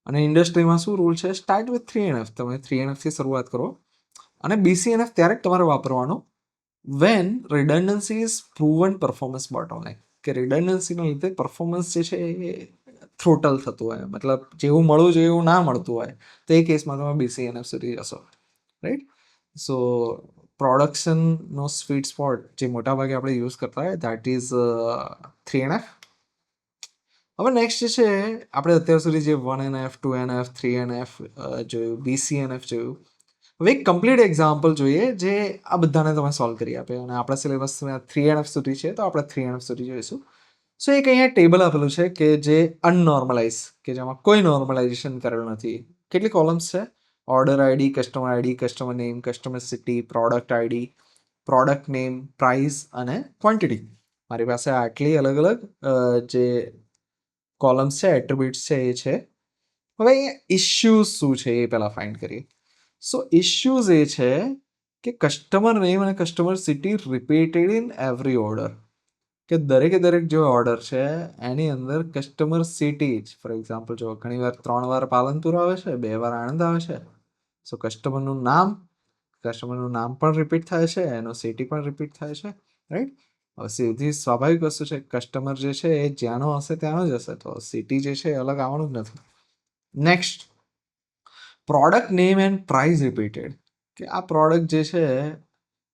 અને ઇન્ડસ્ટ્રીમાં શું રૂલ છે? Start with 3NF. તમે 3NFથી શરૂઆત કરો અને BCNF ત્યારે જ તમારે વાપરવાનું when redundancy is proven performance bottleneck, કે રિડન્ડન્સીના લીધે પરફોર્મન્સ જે છે એ થ્રોટલ થતું હોય, મતલબ જેવું મળવું જોઈએ એવું ના મળતું હોય, તો એ કેસમાં તમે BCNF સુધી જશો, રાઈટ. સો પ્રોડક્શનનો સ્વીટ સ્પોટ જે મોટાભાગે આપણે યુઝ કરતા હોય દેટ ઇઝ 3NF. હવે નેક્સ્ટ જે છે આપણે અત્યાર સુધી જે 1NF 2NF 3NF જોયું, BCNF જોયું. હવે એક કમ્પ્લીટ એક્ઝામ્પલ જોઈએ જે આ બધાને તમે સોલ્વ કરી આપે. અને આપણા સિલેબસમાં 3NF સુધી છે તો આપણે 3NF સુધી જોઈશું. સો એક અહીંયા ટેબલ આપેલું છે કે જે અનનોર્મલાઇઝ, કે જેમાં કોઈ નોર્મલાઇઝેશન કરેલું નથી. કેટલી કોલમ્સ છે? Order ID, customer name, customer city, product ID, product name, price અને ક્વોન્ટિટી. મારી પાસે આટલી અલગ અલગ જે કોલમ્સ છે, એટ્રીબ્યુટ્સ છે એ છે. હવે અહીંયા ઇશ્યુઝ શું છે એ પહેલાં ફાઇન્ડ કરીએ. સો ઇશ્યુઝ એ છે કે કસ્ટમર નેમ અને customer city repeated in every order, કે દરેકે દરેક જે ઓર્ડર છે એની અંદર કસ્ટમર સિટી જ, ફોર એક્ઝામ્પલ જો ઘણી વાર 3 વાર પાલનપુર આવે છે, 2 વાર આણંદ આવે છે, સો કસ્ટમરનું નામ પણ રિપીટ થાય છે, એનો સિટી પણ રિપીટ થાય છે, રાઈટ. હવે સીધી સ્વાભાવિક વસ્તુ છે, કસ્ટમર જે છે એ જ્યાંનો હશે ત્યાંનો જ હશે, તો સિટી જે છે એ અલગ આવવાનું જ નથી. Next, product name and price repeated, કે આ પ્રોડક્ટ જે છે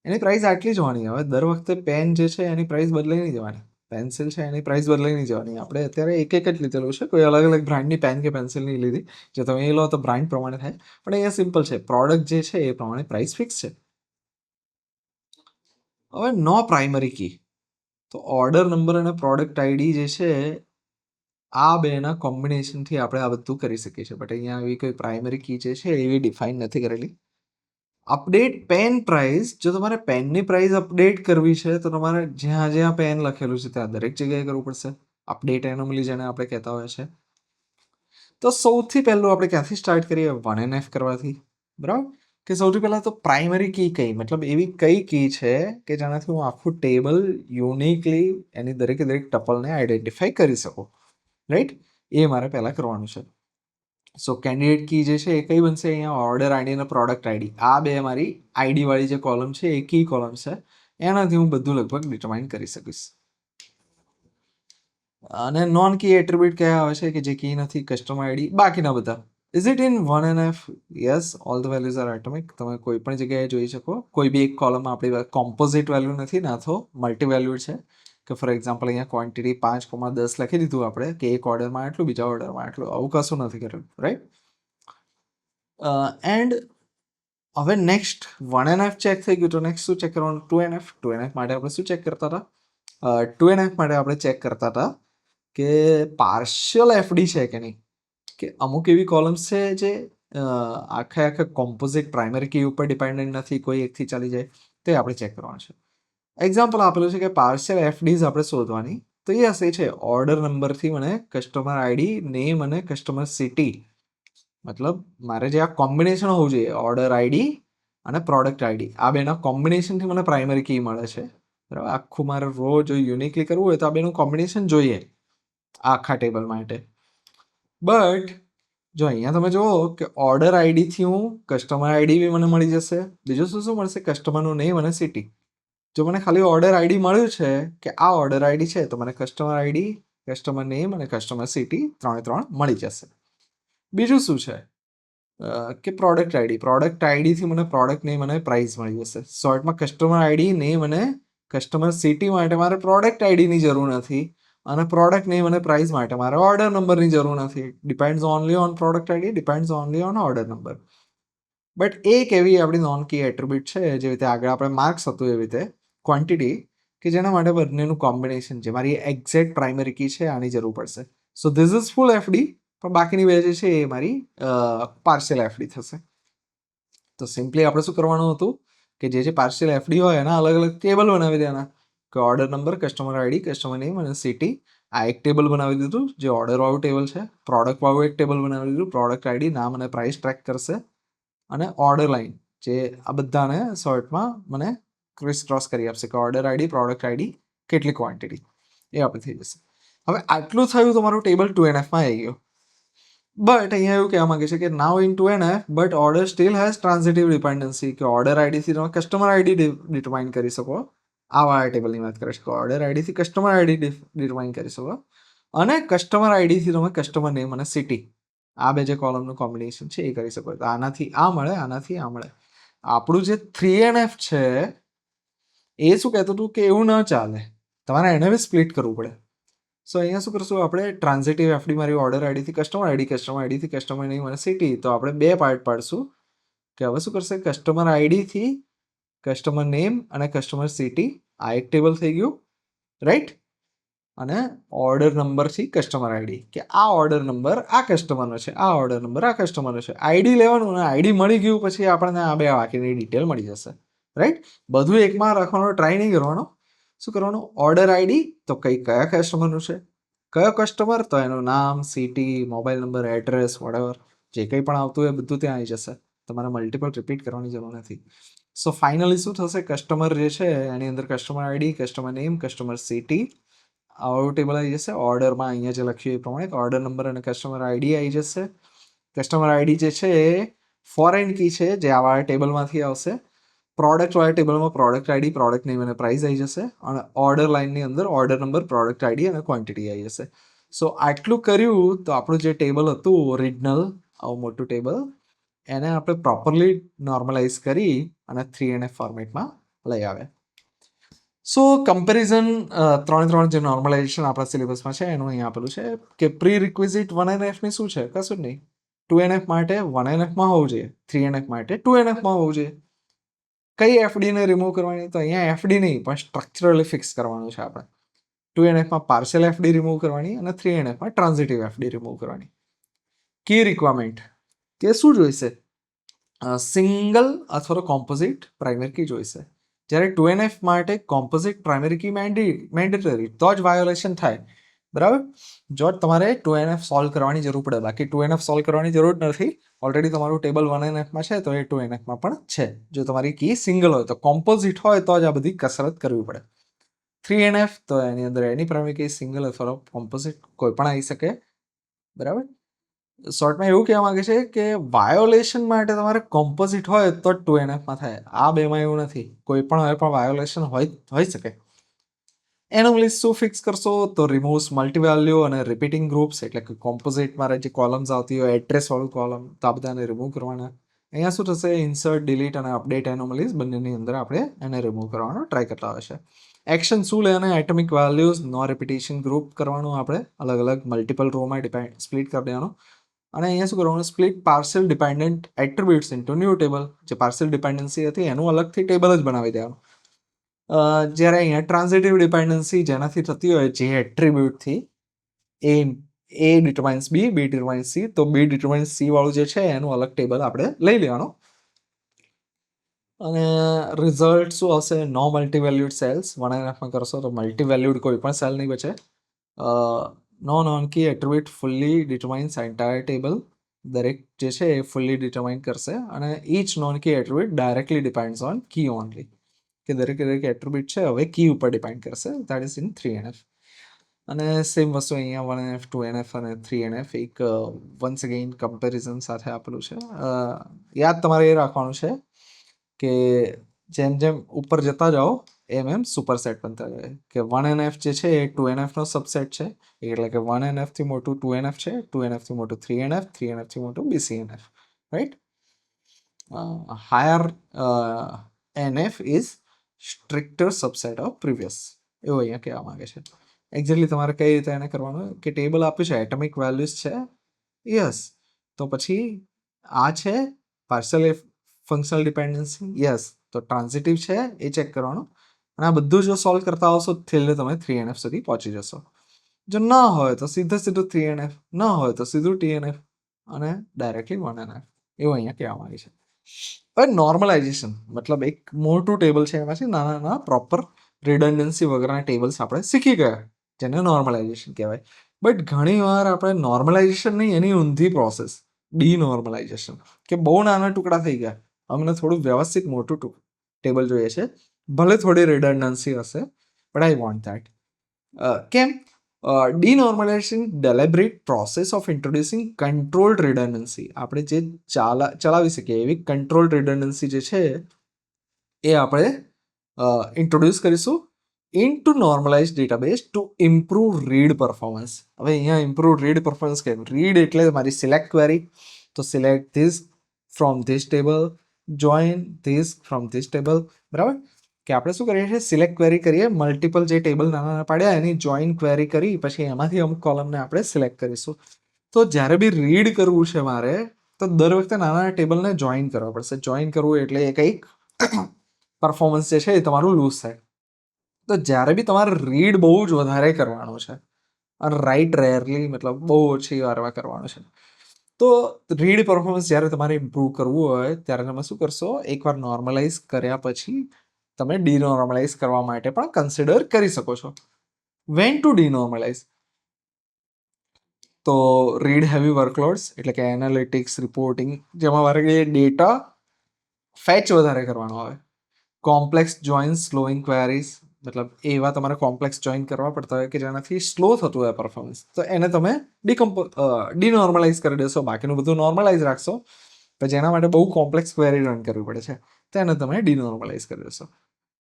એની પ્રાઇસ આટલી જ હોવાની. હવે દર વખતે પેન જે છે એની પ્રાઇસ બદલાઈ નહીં જવાની, પેન્સિલ છે એની પ્રાઇસ બદલાઈ નહીં જવાની. આપણે અત્યારે એક જ લીધેલું છે, કોઈ અલગ અલગ બ્રાન્ડની પેન કે પેન્સિલ નહીં લીધી. જો તમે એ લો તો બ્રાન્ડ પ્રમાણે થાય, પણ અહીંયા સિમ્પલ છે, પ્રોડક્ટ જે છે એ પ્રમાણે પ્રાઇસ ફિક્સ છે. હવે નો પ્રાઇમરી કી, તો ઓર્ડર નંબર અને પ્રોડક્ટ આઈડી જે છે આ બેના કોમ્બિનેશનથી આપણે આ બધું કરી શકીએ છીએ. બટ અહીંયા એવી કોઈ પ્રાઇમરી કી જે છે એવી ડિફાઇન નથી કરેલી. અપડેટ પેન પ્રાઇસ, જો તમારે પેનની પ્રાઇસ અપડેટ કરવી છે તો તમારે જ્યાં જ્યાં પેન લખેલું છે ત્યાં દરેક જગ્યાએ કરવું પડશે. અપડેટ એનોમલી જેને આપણે કહેતા હોય છે. તો સૌથી પહેલું આપણે ક્યાંથી સ્ટાર્ટ કરીએ? 1NF કરવાથી, બરાબર. કે સૌથી પહેલાં તો પ્રાઇમરી કી કઈ, મતલબ એવી કઈ કી છે કે જેનાથી હું આખું ટેબલ યુનિકલી એની દરેકે દરેક ટપલને આઈડેન્ટિફાઈ કરી શકું, રાઈટ. એ મારે પહેલાં કરવાનું છે. સો કેન્ડિડેટ કી જે છે એ કઈ બનશે? અહીંયા ઓર્ડર આઈડી અને પ્રોડક્ટ આઈડી, આ બે મારી આઈડી વાળી જે કોલમ છે એ કી કોલમ છે, એનાથી હું બધું લગભગ ડિટરમાઇન કરી શકીશ. અને નોન કી એટ્રીબ્યુટ કયા આવે છે કે જે કી નથી? કસ્ટમર આઈડી, બાકીના બધા. Is it in 1NF? Yes, all the values are atomic. તમે કોઈ પણ જગ્યાએ જોઈ શકો, કોઈ બી એક કોલમમાં આપણી કોમ્પોઝિટ વેલ્યુ નથી, ના તો મલ્ટી વેલ્યુડ છે. કે ફોર એક્ઝામ્પલ અહીંયા ક્વોન્ટિટી 5,10 લખી દીધું આપણે કે એક ઓર્ડરમાં આટલું, બીજા ઓર્ડરમાં આટલું, આવું કશું નથી કરેલું, રાઈટ. એન્ડ હવે નેક્સ્ટ 1NF ચેક થઈ ગયું, તો નેક્સ્ટ શું ચેક કરવાનું? 2NF. 2NF માટે આપણે શું ચેક કરતા હતા? 2NF માટે આપણે ચેક કરતા હતા કે પાર્શિયલ એફડી છે કે નહીં, કે અમુક એવી કોલમ્સ છે જે આખા કોમ્પોઝિટ પ્રાઇમરી કી ઉપર ડિપેન્ડન્ટ નથી, કોઈ એકથી ચાલી જાય, તે આપણે ચેક કરવાનું છે. એક્ઝામ્પલ આપેલું છે કે પાર્શિયલ એફડીઝ આપણે શોધવાની, તો યસ એ છે ઓર્ડર નંબરથી મને કસ્ટમર આઈડી, નેમ અને કસ્ટમર સિટી, મતલબ મારે જે આ કોમ્બિનેશન હોવું જોઈએ ઓર્ડર આઈડી અને પ્રોડક્ટ આઈડી, આ બેના કોમ્બિનેશનથી મને પ્રાઇમરી કી મળે છે, બરાબર. આખું મારે રો જો યુનિકલી કરવું હોય તો આ બેનું કોમ્બિનેશન જોઈએ આખા ટેબલ માટે. બટ જો અહીંયા તમે જુઓ કે ઓર્ડર આઈડીથી હું કસ્ટમર આઈડી બી મને મળી જશે, બીજું શું મળશે? કસ્ટમરનું નેમ અને સિટી. જો મને ખાલી ઓર્ડર આઈડી મળ્યું છે કે આ ઓર્ડર આઈડી છે, તો મને કસ્ટમર આઈડી, કસ્ટમર નેમ અને કસ્ટમર સિટી 3 મળી જશે. બીજું શું છે કે પ્રોડક્ટ આઈડી. પ્રોડક્ટ આઈડીથી મને પ્રોડક્ટ નેમ અને પ્રાઇસ મળી જશે. શોર્ટમાં કસ્ટમર આઈડી, નેમ અને કસ્ટમર સિટી માટે મારે પ્રોડક્ટ આઈડીની જરૂર નથી, અને પ્રોડક્ટ નેમ અને પ્રાઇસ માટે મારે ઓર્ડર નંબરની જરૂર નથી. Depends only on product ID, depends only on order number. But એક એવી આપણી નોન કી એટ્રીબ્યુટ છે, જેવી રીતે આગળ આપણે માર્ક્સ હતું એવી રીતે ક્વોન્ટિટી, કે જેના માટે બંનેનું કોમ્બિનેશન છે. મારી એક્ઝેક્ટ પ્રાઇમરી કી છે, આની જરૂર પડશે. So this is full FD, પણ બાકીની બે જે છે એ મારી પાર્શિયલ એફડી થશે. તો સિમ્પલી આપણે શું કરવાનું હતું કે જે પાર્શિયલ એફડી હોય એના અલગ અલગ ટેબલ બનાવી દેવાના, કે order number, customer ID, customer name અને સિટી, આ એક ટેબલ બનાવી દીધું જે ઓર્ડર વાળું ટેબલ છે. પ્રોડક્ટ વાળું એક ટેબલ બનાવી દીધું, પ્રોડક્ટ આઈડી, નામ અને પ્રાઇસ ટ્રેક કરશે, અને ઓર્ડર લાઈન જે આ બધાને શોર્ટમાં મને ક્રિસ ક્રોસ કરી આપશે કે ઓર્ડર આઈડી, પ્રોડક્ટ આઈડી, કેટલી ક્વોન્ટિટી, એ આપણે થઈ જશે. હવે આટલું થયું, તમારું ટેબલ 2NFમાં આવી ગયું. બટ અહીંયા એવું કહેવા માંગે છે કે now in 2NF but order still has transitive dependency, કે ઓર્ડર આઈડીથી તમે કસ્ટમર આઈડી ડિટરમાઇન કરી શકો. આવા ટેબલની વાત કરે છે કે ઓર્ડર આઈડીથી કસ્ટમર આઈડી ડિટરમાઇન કરી શકો, અને કસ્ટમર આઈડીથી તમે કસ્ટમર નેમ અને સિટી, આ બે જે કોલમનું કોમ્બિનેશન છે એ કરી શકો. તો આનાથી આ મળે, આનાથી આ મળે. આપણું જે 3NF છે એ શું કહેતું હતું કે એવું ન ચાલે, તમારે એને બી સ્પ્લિટ કરવું પડે. સો અહીંયા શું કરશું આપણે? ટ્રાન્ઝિટિવ એફડી મારી ઓર્ડર આઈડીથી કસ્ટમર આઈડી, કસ્ટમર આઈડીથી કસ્ટમર નેમ અને સિટી, તો આપણે બે પાર્ટ પાડશું કે હવે શું કરશે? કસ્ટમર આઈડીથી કસ્ટમર નેમ અને કસ્ટમર સિટી, આ એક ટેબલ થઈ ગયું, રાઈટ. અને ઓર્ડર નંબરથી કસ્ટમર આઈડી, કે આ ઓર્ડર નંબર આ કસ્ટમરનો છે, આ ઓર્ડર નંબર આ કસ્ટમરનો છે. આઈડી લેવાનું, અને આઈડી મળી ગયું પછી આપણને આ બે બાકીની ડિટેલ મળી જશે, રાઈટ. બધું એકમાં રાખવાનો ટ્રાય નહીં કરવાનો. શું કરવાનું? ઓર્ડર આઈડી તો કયા કસ્ટમરનું છે, કયો કસ્ટમર, તો એનું નામ, city, mobile number, address, whatever જે કંઈ પણ આવતું હોય બધું ત્યાં આવી જશે, તમારે મલ્ટિપલ રિપીટ કરવાની જરૂર નથી. સો ફાઇનલી શું થશે? કસ્ટમર જે છે એની અંદર customer ID, customer name, customer city, આવું ટેબલ આવી જશે. ઓર્ડરમાં અહીંયા જે લખ્યું એ પ્રમાણે ઓર્ડર નંબર અને કસ્ટમર આઈડી આવી જશે. કસ્ટમર આઈડી જે છે એ ફોરેન કી છે, જે આવા ટેબલમાંથી આવશે. પ્રોડક્ટ વાળા ટેબલમાં પ્રોડક્ટ આઈડી, પ્રોડક્ટ નેમ અને પ્રાઇસ આવી જશે, અને ઓર્ડર લાઇનની અંદર ઓર્ડર નંબર, પ્રોડક્ટ આઈડી અને ક્વોન્ટિટી આવી જશે. સો આટલું કર્યું તો આપણું જે ટેબલ હતું ઓરિજિનલ, આવું મોટું ટેબલ, એને આપણે પ્રોપરલી નોર્મલાઇઝ કરી અને 3NF ફોર્મેટમાં લઈ આવે. સો કમ્પેરિઝન 3 જે નોર્મલાઇઝેશન આપણા સિલેબસમાં છે એનું અહીં આપેલું છે કે પ્રી રિક્વિઝિટ 1NFની શું છે? કશું જ નહીં. 2NF માટે 1NFમાં હોવું જોઈએ, 3NF માટે 2NFમાં હોવું જોઈએ. કઈ એફડીને રિમૂવ કરવાની? તો અહીંયા એફડી નહીં પણ સ્ટ્રક્ચરલી ફિક્સ કરવાનું છે આપણે. 2NFમાં પાર્શિયલ એફડી રિમૂવ કરવાની, અને 3NFમાં ટ્રાન્ઝિટિવ એફડી રિમૂવ કરવાની. કી રિક્વાયરમેન્ટ કે શું જોઈશે? સિંગલ અથવા તો કોમ્પોઝિટ પ્રાઇમરી કી જોઈશે. જ્યારે 2NF માટે કોમ્પોઝિટ પ્રાઇમરી કી મેન્ડેટરી, તો જ વાયોલેશન થાય, બરાબર. જો તમારે 2NF સોલ્વ કરવાની જરૂર પડે, બાકી 2NF સોલ્વ કરવાની જરૂર નથી. ઓલરેડી તમારું ટેબલ 1NFમાં છે તો એ 2NFમાં પણ છે. જો તમારી કી સિંગલ હોય, તો કોમ્પોઝિટ હોય તો જ આ બધી કસરત કરવી પડે. 3NF તો એની અંદર એની પ્રાઇમરી કી સિંગલ અથવા કોમ્પોઝિટ કોઈ પણ આવી શકે, બરાબર. શોર્ટમાં એવું કહેવા માંગે છે કે વાયોલેશન માટે તમારે કોમ્પોઝિટ હોય તો જ 2NFમાં થાય. આ બેમાં એવું નથી, કોઈ પણ હોય પણ વાયોલેશન હોઈ શકે. એનોમલીઝ શું ફિક્સ કરશો? તો રિમૂવ્સ મલ્ટીવેલ્યુ અને રિપીટિંગ ગ્રુપ્સ, એટલે કે કોમ્પોઝિટ મારે જે કોલમ્સ આવતી હોય એડ્રેસ વાળું કોલમ, તો આ બધાને રિમૂવ કરવાના. અહીંયા શું થશે? ઇન્સર્ટ, ડિલીટ અને અપડેટ એનોમલીઝ બંનેની અંદર આપણે એને રિમૂવ કરવાનો ટ્રાય કરતા હોય છે. એક્શન શું લે? અને એટમિક વેલ્યુઝ, નો રિપીટેશન ગ્રુપ કરવાનું આપણે અલગ અલગ મલ્ટિપલ રોમાં સ્પ્લિટ કરી દેવાનું. અને અહીંયા શું કરવાનું, split partial dependent attributes into new table. જે પાર્શિયલ ડિપેન્ડન્સી હતી એનું અલગથી ટેબલ જ બનાવી દેવાનું. જ્યારે અહીંયા ટ્રાન્ઝિટિવ ડિપેન્ડન્સી જેનાથી થતી હોય જે એટ્રીબ્યુટથી એ ડિટરમાઇન્સ બી, બી ડિટરમાઇન્સ સી, તો બી ડિટરમાઇન્સ સી વાળું જે છે એનું અલગ ટેબલ આપણે લઈ લેવાનું. અને રિઝલ્ટ શું આવશે, નો મલ્ટીવેલ્યુડ સેલ્સ. 1NF માં કરશો તો મલ્ટીવેલ્યુડ કોઈ પણ સેલ નહીં બચે. No non key attribute fully determines entire table. દરેક જે છે એ ફુલ્લી ડિટરમાઇન કરશે. અને each non key attribute directly depends on key only. કે દરેક એટ્રીબ્યુટ છે હવે કી ઉપર ડિપેન્ડ કરશે. That is in 3NF. અને સેમ વસ્તુ અહીંયા 1NF, 2NF અને 3NF એક વન્સ અગેઇન કમ્પેરિઝન સાથે આપેલું છે. યાદ તમારે એ રાખવાનું છે કે જેમ જેમ ઉપર જતા જાઓ એમ સુપરસેટ બનતા જાય. કે 1NF જે છે એ 2NF નો સબસેટ છે. એટલે કે 1NF થી મોટું 2NF છે, 2NF થી મોટું 3NF, 3NF થી મોટું BCNF, right. Higher NF is stricter subset of previous, એવું અહીંયા કહેવા માંગે છે. એક્ઝેક્ટલી તમારે કઈ રીતે એને કરવાનું કે ટેબલ આપ્યું છે, એટમિક વેલ્યુઝ છે, યસ, તો પછી આ છે પાર્શિયલ ફંક્શનલ ડિપેન્ડન્સી, યસ, તો ટ્રાન્ઝિટિવ છે એ ચેક કરવાનું. અને આ બધું જો સોલ્વ કરતા આવશો છેલ્લે તમે 3NF સુધી પહોંચી જશો. જો ન હોય તો સીધું 3NF, ન હોય તો સીધું TNF અને ડાયરેક્ટલી 1NF, એવું અહીંયા કહેવા માંગે છે. હવે નોર્મલાઇઝેશન મતલબ એક મોટું ટેબલ છે, એમાંથી નાના નાના પ્રોપર રિડન્ડન્સી વગરના ટેબલ્સ આપણે શીખી ગયા, જેને નોર્મલાઇઝેશન કહેવાય. બટ ઘણી વાર આપણે નોર્મલાઇઝેશન નહીં, એની ઊંધી પ્રોસેસ ડીનોર્મલાઇઝેશન, કે બહુ નાના ટુકડા થઈ ગયા, અમને થોડું વ્યવસ્થિત મોટું ટેબલ જોઈએ છે, ભલે થોડી રિડન્ડન્સી હશે, બટ આઈ વોન્ટ ધેટ. કેમ? Denormalization deliberate process of introducing controlled redundancy. આપણે જે ચલાવી શકીએ એવી કંટ્રોલ્ડ રિડન્ડન્સી જે છે એ આપણે ઇન્ટ્રોડ્યુસ કરીશું in to normalize database to improve read performance. હવે અહીંયા ઇમ્પ્રૂવ રીડ પરફોર્મન્સ કે રીડ એટલે મારી સિલેક્ટ ક્વેરી, તો select this from this table, join this from this table, બરાબર. કે આપણે શું કરીએ છીએ, સિલેક્ટ ક્વેરી કરીએ, મલ્ટિપલ જે ટેબલ નાના પાડ્યા એની જોઈન ક્વેરી કરી પછી એમાંથી અમુક કોલમને આપણે સિલેક્ટ કરીશું. તો જ્યારે બી રીડ કરવું છે મારે, તો દર વખતે નાના ટેબલને જોઈન કરવા પડશે. જોઈન કરવું એટલે એ કંઈક પરફોર્મન્સ જે છે એ તમારું લૂઝ થાય. તો જ્યારે બી તમારે રીડ બહુ જ વધારે કરવાનું છે અને રાઇટ રેરલી, મતલબ બહુ ઓછી વારમાં કરવાનું છે, તો રીડ પરફોર્મન્સ જ્યારે તમારે ઇમ્પ્રૂવ કરવું હોય ત્યારે તમે શું કરશો, એકવાર નોર્મલાઇઝ કર્યા પછી તમે ડીનોર્મલાઇઝ કરવા માટે પણ કન્સિડર કરી શકો છો. When to denormalize? તો રીડ હેવી વર્કલોડ્સ એટલે કે એનાલિટિક્સ, રિપોર્ટિંગ, જેમાં મારે ડેટા ફેચ વધારે કરવાનો આવે. કોમ્પ્લેક્સ જોઈન, સ્લોઈંગ ક્વેરીઝ, મતલબ એવા તમારે કોમ્પ્લેક્સ જોઈન કરવા પડતા હોય કે જેનાથી સ્લો થતું હોય પરફોર્મન્સ, તો એને તમે ડીનોર્મલાઇઝ કરી દેશો, બાકીનું બધું નોર્મલાઇઝ રાખશો. પછી એના માટે બહુ કોમ્પ્લેક્સ ક્વેરી રન કરવી પડે છે, તો એને તમે ડીનોર્મલાઇઝ કરી દેશો.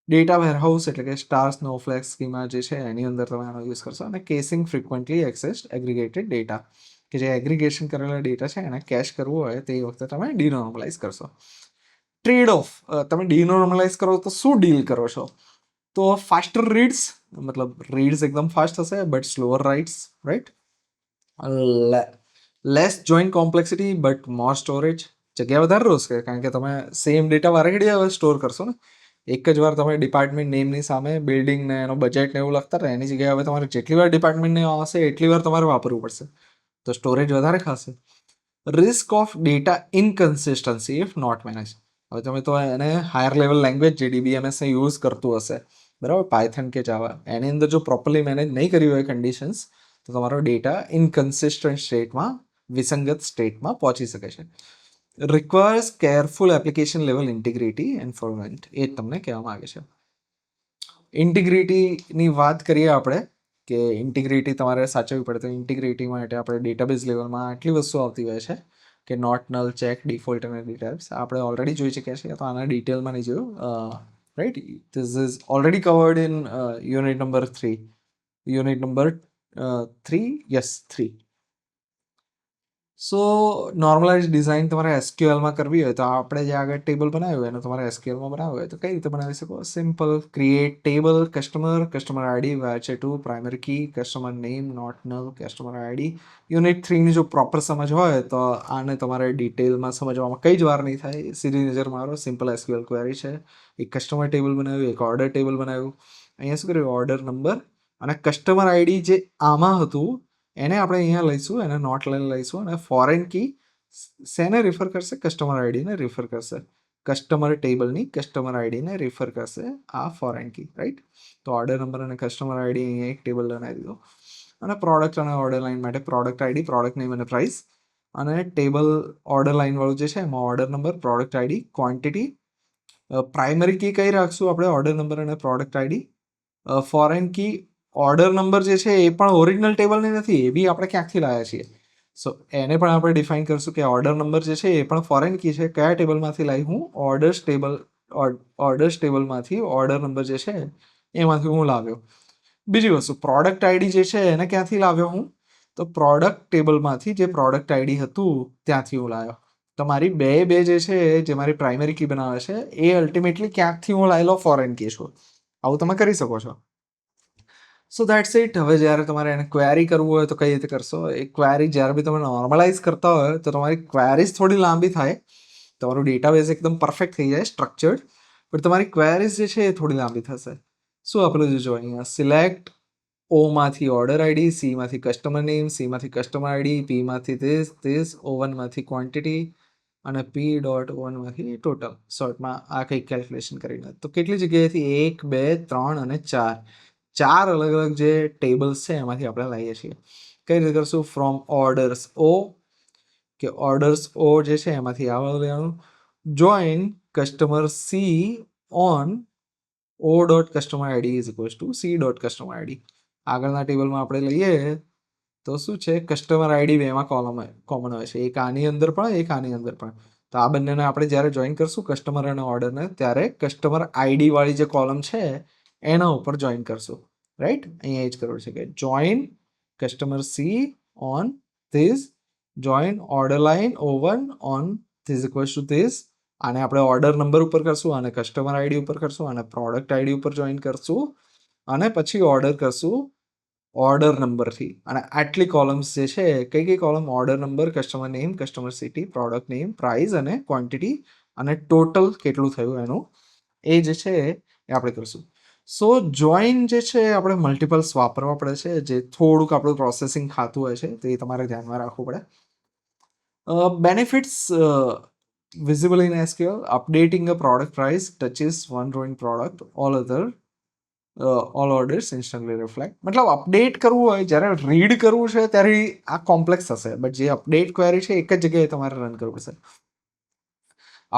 ડેટા વેરહાઉસ એટલે કે સ્ટાર, સ્નોફ્લેક્સ, સ્કીમા જે છે એની અંદર તમે આનો યુઝ કરશો. અને કેસિંગ ફ્રિકવન્ટલી એક્સેસ્ડ એગ્રીગેટેડ ડેટા, કે જે એગ્રીગેશન કરેલા ડેટા છે એને કેશ કરવું હોય તે વખતે તમે ડીનોર્મલાઇઝ કરશો. ટ્રેડ ઓફ, તમે ડીનોર્મલાઇઝ કરો તો શું ડીલ કરો છો? તો ફાસ્ટર રીડ્સ, મતલબ રીડ્સ એકદમ ફાસ્ટ હશે but slower writes, right. Less join complexity but more storage, જગ્યા વધારે રહેશે કારણ કે તમે સેમ ડેટા વારે ઘડીએ હવે સ્ટોર કરશો ને. એક જ વાર તમે ડિપાર્ટમેન્ટ નેમની સામે બિલ્ડિંગ ને એનો બજેટ ને એવું લખતા રહે, એની જગ્યાએ હવે તમારે જેટલી વાર ડિપાર્ટમેન્ટ નેમ આવશે એટલી વાર તમારે વાપરવું પડશે, તો સ્ટોરેજ વધારે ખાશે. Risk of data inconsistency if not manage. હવે તમે તો એને હાયર લેવલ લેંગ્વેજ જે DBMSને યુઝ કરતું હશે, બરાબર, પાયથન કે જાવા, એની અંદર જો પ્રોપરલી મેનેજ નહીં કર્યું હોય કન્ડિશન્સ, તો તમારો ડેટા ઇનકન્સિસ્ટન્ટ સ્ટેટમાં, વિસંગત સ્ટેટમાં પહોંચી શકે છે. Requires careful application level integrity enforcement, એ તમને કહેવામાં આવે છે. ઇન્ટિગ્રિટીની વાત કરીએ આપણે કે ઇન્ટિગ્રિટી તમારે સાચવવી પડે, તો ઇન્ટિગ્રિટી માટે આપણે ડેટાબેઝ લેવલમાં આટલી વસ્તુ આવતી હોય છે કે નોટ, નલ, ચેક, ડિફોલ્ટ અને ડિટેલ્સ. આપણે ઓલરેડી જોઈ ચૂક્યા છીએ, તો આના ડિટેલમાં નહીં જોયું, right. This is already covered in unit number 3. Unit number 3, yes 3. So normalise design તમારે એસક્યુએલમાં કરવી હોય તો આપણે જે આગળ ટેબલ બનાવ્યું હોય એને તમારે એસક્યુએલમાં બનાવવું હોય તો કઈ રીતે બનાવી શકો? Simple, create table, customer ID why to primary key, customer name not null, customer ID. Unit 3ની જો પ્રોપર સમજ હોય તો આને તમારે ડિટેલમાં સમજવામાં કંઈ જ વાર નહીં થાય. સીધી નજર મારો, સિમ્પલ એસક્યુએલ ક્વેરી છે. એક કસ્ટમર ટેબલ બનાવ્યું, એક ઓર્ડર ટેબલ બનાવ્યું. અહીંયા શું કર્યું? ઓર્ડર નંબર અને કસ્ટમર આઈડી જે આમાં હતું એને આપણે અહીંયા લઈશું, એને નોટ લઈને લઈશું અને ફોરેન કી શેને રિફર કરશે? કસ્ટમર આઈડીને રિફર કરશે. કસ્ટમર ટેબલની કસ્ટમર આઈડીને રિફર કરશે આ ફોરેન કી, રાઈટ? તો ઓર્ડર નંબર અને કસ્ટમર આઈડી અહીંયા એક ટેબલ બનાવી દીધો અને પ્રોડક્ટ અને ઓર્ડર લાઇન માટે પ્રોડક્ટ આઈડી, પ્રોડક્ટ નેમ અને પ્રાઇસ. અને ટેબલ ઓર્ડર લાઇન વાળું જે છે એમાં order number, product ID, quantity. Primary key કઈ રાખશું આપણે? ઓર્ડર નંબર અને product ID. Foreign key order number જે છે એ પણ ઓરિજિનલ ટેબલની નથી, એ બી આપણે ક્યાંકથી લાવ્યા છીએ. સો એને પણ આપણે ડિફાઇન કરશું કે ઓર્ડર નંબર જે છે એ પણ ફોરેન કી છે. કયા ટેબલમાંથી લાવી? હું ઓર્ડર્સ ટેબલમાંથી ઓર્ડર નંબર જે છે એમાંથી હું લાવ્યો. બીજી વસ્તુ, પ્રોડક્ટ આઈડી જે છે એને ક્યાંથી લાવ્યો હું? તો પ્રોડક્ટ ટેબલમાંથી જે પ્રોડક્ટ આઈડી હતું ત્યાંથી હું લાવ્યો. તો મારી બે જે છે જે મારી પ્રાઇમરી કી બનાવે છે એ અલ્ટિમેટલી ક્યાંકથી હું લાવેલો? ફોરેન કી છું. આવું તમે કરી શકો છો. સો દેટ્સ ઇટ. હવે જ્યારે તમારે એને ક્વેરી કરવું હોય તો કઈ રીતે કરશો? એ ક્વેરી જ્યારે બી તમે નોર્મલાઇઝ કરતા હોય તો તમારી ક્વેરીઝ થોડી લાંબી થાય. તમારું ડેટાબેઝ એકદમ પરફેક્ટ થઈ જાય, સ્ટ્રક્ચર્ડ, પણ તમારી ક્વેરીઝ જે છે એ થોડી લાંબી થશે. શું આપણે જોજો અહીંયા? સિલેક્ટ ઓમાંથી ઓર્ડર આઈડી, સીમાંથી કસ્ટમર નેમ, સીમાંથી કસ્ટમર આઈડી, પીમાંથી ધીસ, O1માંથી ક્વોન્ટિટી અને P.O1માંથી ટોટલ. શોર્ટમાં આ કંઈક કેલ્ક્યુલેશન કરીને. તો કેટલી જગ્યાએથી? 1, 2, 3 અને 4. 4 અલગ અલગ જે ટેબલ્સ છે એમાંથી આપણે લઈએ છીએ. કઈ રીતે કરશું? ફ્રોમ ઓર્ડર્સ O, કે ઓર્ડર્સ O જે છે એમાંથી આ લેવાનું. Join customer C on O dot customer ID is equals two C dot customer ID. આગળના ટેબલમાં આપણે લઈએ તો શું છે? કસ્ટમર આઈડી બેમાં કોમન હોય છે, એક આની અંદર પણ, એક આની અંદર પણ. તો આ બંનેને આપણે જ્યારે જોઈન કરશું કસ્ટમર અને ઓર્ડરને, ત્યારે કસ્ટમર આઈડી વાળી જે કોલમ છે એના ઉપર જોઈન કરશું, રાઈટ? અહીંયા જ કરવું છે કે join customer C on this, join order line O1 on this equals to this. આને આપણે ઓર્ડર નંબર ઉપર કરશું, આને કસ્ટમર આઈડી ઉપર કરશું, આને પ્રોડક્ટ આઈડી ઉપર જોઈન કરશું અને પછી ઓર્ડર કરશું ઓર્ડર નંબરથી. અને આટલી કોલમ્સ જે છે, કઈ column? Order number, customer name, customer city, product name, price અને ક્વોન્ટિટી અને ટોટલ કેટલું થયું એનું, એ જે છે એ આપણે કરશું. સો જોઈન જે છે આપણે મલ્ટિપલ્સ વાપરવા પડે છે, જે થોડુંક આપણું પ્રોસેસિંગ ખાતું હોય છે, તો એ તમારે ધ્યાનમાં રાખવું પડે. Benefits visible in SQL: updating a product price touches one row in product, all orders instantly reflect. મતલબ અપડેટ કરવું હોય, જ્યારે રીડ કરવું છે ત્યારે આ કોમ્પ્લેક્સ હશે, બટ જે અપડેટ ક્વેરી છે એક જ જગ્યાએ તમારે રન કરવું પડશે.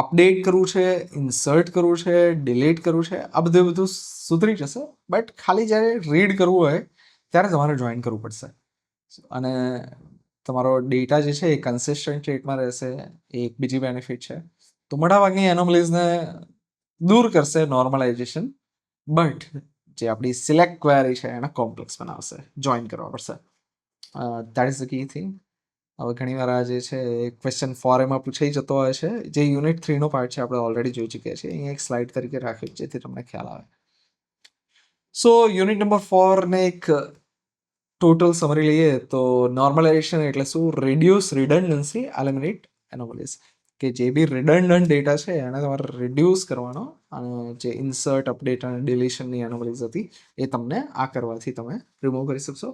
અપડેટ કરવું છે, ઇન્સર્ટ કરવું છે, ડિલીટ કરવું છે, આ બધું સુધરી જશે, બટ ખાલી જ્યારે રીડ કરવું હોય ત્યારે તમારે જોઈન કરવું પડશે. અને તમારો ડેટા જે છે એ કન્સિસ્ટન્ટ સ્ટેટમાં રહેશે, એ એક બીજી બેનિફિટ છે. તો મોટાભાગની એનોમલીઝને દૂર કરશે નોર્મલાઇઝેશન, બટ જે આપણી સિલેક્ટ ક્વેરી છે એને કોમ્પ્લેક્સ બનાવશે, જોઈન કરવા પડશે. That is the key thing. હવે ઘણીવાર આ જે છે ક્વેશ્ચન 4 પૂછાઈ જતો હોય છે, જે યુનિટ 3નો પાર્ટ છે, આપણે ઓલરેડી જોઈ ચૂક્યા છીએ. અહીંયા એક સ્લાઇડ તરીકે રાખ્યું જેથી તમને ખ્યાલ આવે. સો યુનિટ નંબર 4 ને એક ટોટલ સમરી લઈએ તો નોર્મલાઇઝેશન એટલે શું? Reduce redundancy, eliminate anomalies. કે જે બી રિડન્ડન્ટ ડેટા છે એને તમારે રિડ્યુસ કરવાનો, અને જે ઇન્સર્ટ, અપડેટ અને ડિલીશનની એનોમલીઝ હતી એ તમને આ કરવાથી તમે રિમૂવ કરી શકશો.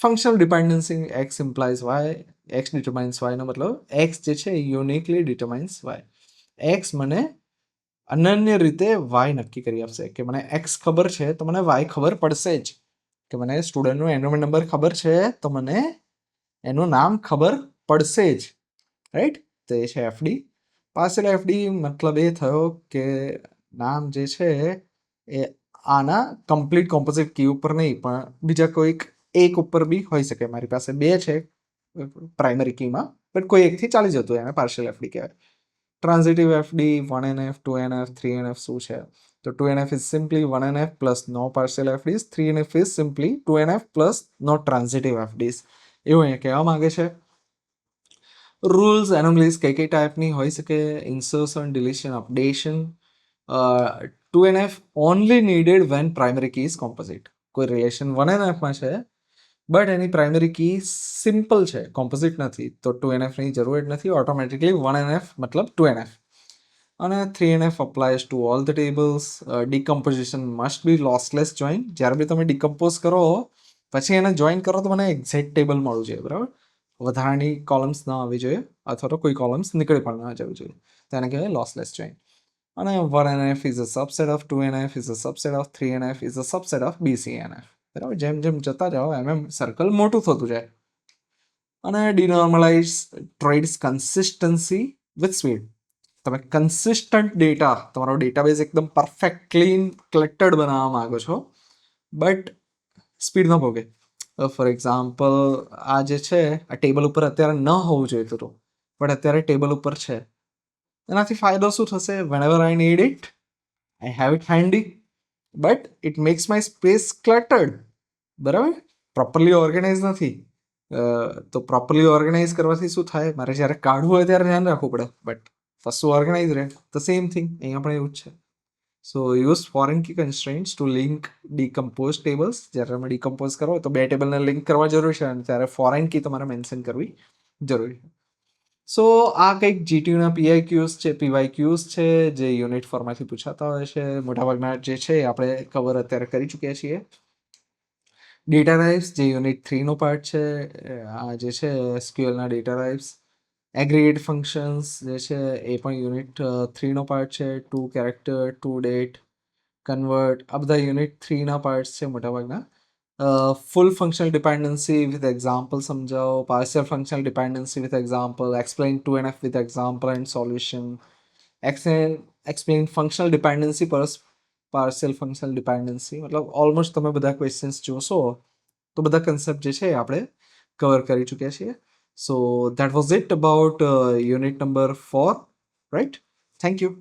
Functional dependency: X implies Y, X determines વાયનો મતલબ એક્સ જે છે યુનિકલી ડિટરમાઇન્સ વાય. એક્સ મને અનન્ય રીતે વાય નક્કી કરી આપશે. કે મને એક્સ ખબર છે તો મને વાય ખબર પડશે જ. કે મને સ્ટુડન્ટનો એનરોલમેન્ટ નંબર ખબર છે તો મને એનું નામ ખબર પડશે જ, રાઈટ? તો એ છે એફડી. પાર્શિયલ એફડી મતલબ એ થયો કે નામ જે છે એ આના કમ્પ્લીટ કોમ્પોઝિટ કી ઉપર નહીં, પણ બીજા કોઈક એક ઉપર બી હોઈ શકે. મારી પાસે 2 છે પ્રાઇમરી કીમાં, બટ કોઈ એકથી ચાલી જતું, એને પાર્શિયલ એફડી કહેવાય. Transitive FD 1NF, 2NF, 3NF શું છે? તો 2NF is simply 1NF plus no partial FDs. 3NF is simply 2NF plus no transitive FDs. એવું અહીંયા કહેવા માંગે છે. રૂલ્સ એનોમલીઝ કઈ કઈ ટાઈપની હોઈ શકે, insertion, deletion, updation. Two N F only needed when primary key is composite. કોઈ રિલેશન 1NF માં છે બટ એની પ્રાઇમરી કી સિમ્પલ છે, કોમ્પોઝિટ નથી, તો 2NFની જરૂર નથી, ઓટોમેટિકલી 1NF મતલબ 2NF. અને 3NF applies to all the tables. Decomposition must be lossless join. જ્યારે બી તમે ડિકમ્પોઝ કરો પછી એને જોઈન કરો તો મને એક્ઝેક્ટ ટેબલ મળવું જોઈએ, બરાબર. વધારાની કોલમ્સ ના આવવી જોઈએ અથવા તો કોઈ કોલમ્સ નીકળી પણ ના જવી જોઈએ, તેને કહેવાય લોસલેસ જોઈન. અને 1NF is a subset of 2NF is a subset of 3NF is a subset of BCNF. બરાબર, જેમ જેમ જતા જાઓ એમ સર્કલ મોટું થતું જાય. અને ડિનોર્મલાઇઝ ટ્રેડ્સ કન્સિસ્ટન્સી વિથ સ્પીડ. તમે કન્સિસ્ટન્ટ ડેટા, તમારો ડેટાબેઝ એકદમ પરફેક્ટ ક્લીન કલેક્ટેડ બનાવવા માંગો છો બટ સ્પીડ ન ભોગે. ફોર એક્ઝામ્પલ, આ જે છે આ ટેબલ ઉપર અત્યારે ન હોવું જોઈએ હતું બટ અત્યારે ટેબલ ઉપર છે. એનાથી ફાયદો શું થશે? Whenever I need it I have it handy, but it makes my space cluttered. બરાબર, પ્રોપરલી ઓર્ગેનાઇઝ નથી. તો પ્રોપરલી ઓર્ગેનાઇઝ કરવાથી શું થાય? મારે જ્યારે કાઢવું હોય ત્યારે ધ્યાન રાખવું પડે, બટ વસ્તુ ઓર્ગેનાઇઝ રહે. ધ સેમ થિંગ અહીંયા પણ એવું જ છે. So use foreign key constraints to link decompose tables. જ્યારે તમે ડીકમ્પોઝ કરો તો બે ટેબલને લિંક કરવા જરૂરી છે અને ત્યારે ફોરેન કી તમારે મેન્શન કરવી જરૂરી છે. સો આ કંઈક જીટીયુના PIQs છે, PYQs છે, જે યુનિટ ફોરમાંથી પૂછાતા હોય છે. મોટાભાગના જે છે આપણે કવર અત્યારે કરી ચૂક્યા છીએ. ડેટા ટાઈપ્સ જે યુનિટ 3નો પાર્ટ છે, આ જે છે SQLના ડેટા ટાઈપ્સ. એગ્રીગેટ ફંક્શન્સ જે છે એ પણ યુનિટ 3નો પાર્ટ છે. To character, to date, convert, આ બધા યુનિટ 3ના પાર્ટ્સ છે મોટાભાગના. Full functional dependency with example સમજાવો, partial functional dependency with example, explain 2NF with example and solution, explain functional dependency partial functional dependency. મતલબ ઓલમોસ્ટ તમે બધા ક્વેશ્ચન્સ જોશો તો બધા કન્સેપ્ટ જે છે આપણે કવર કરી ચૂક્યા છીએ. So that was it about unit number 4, right. Thank you.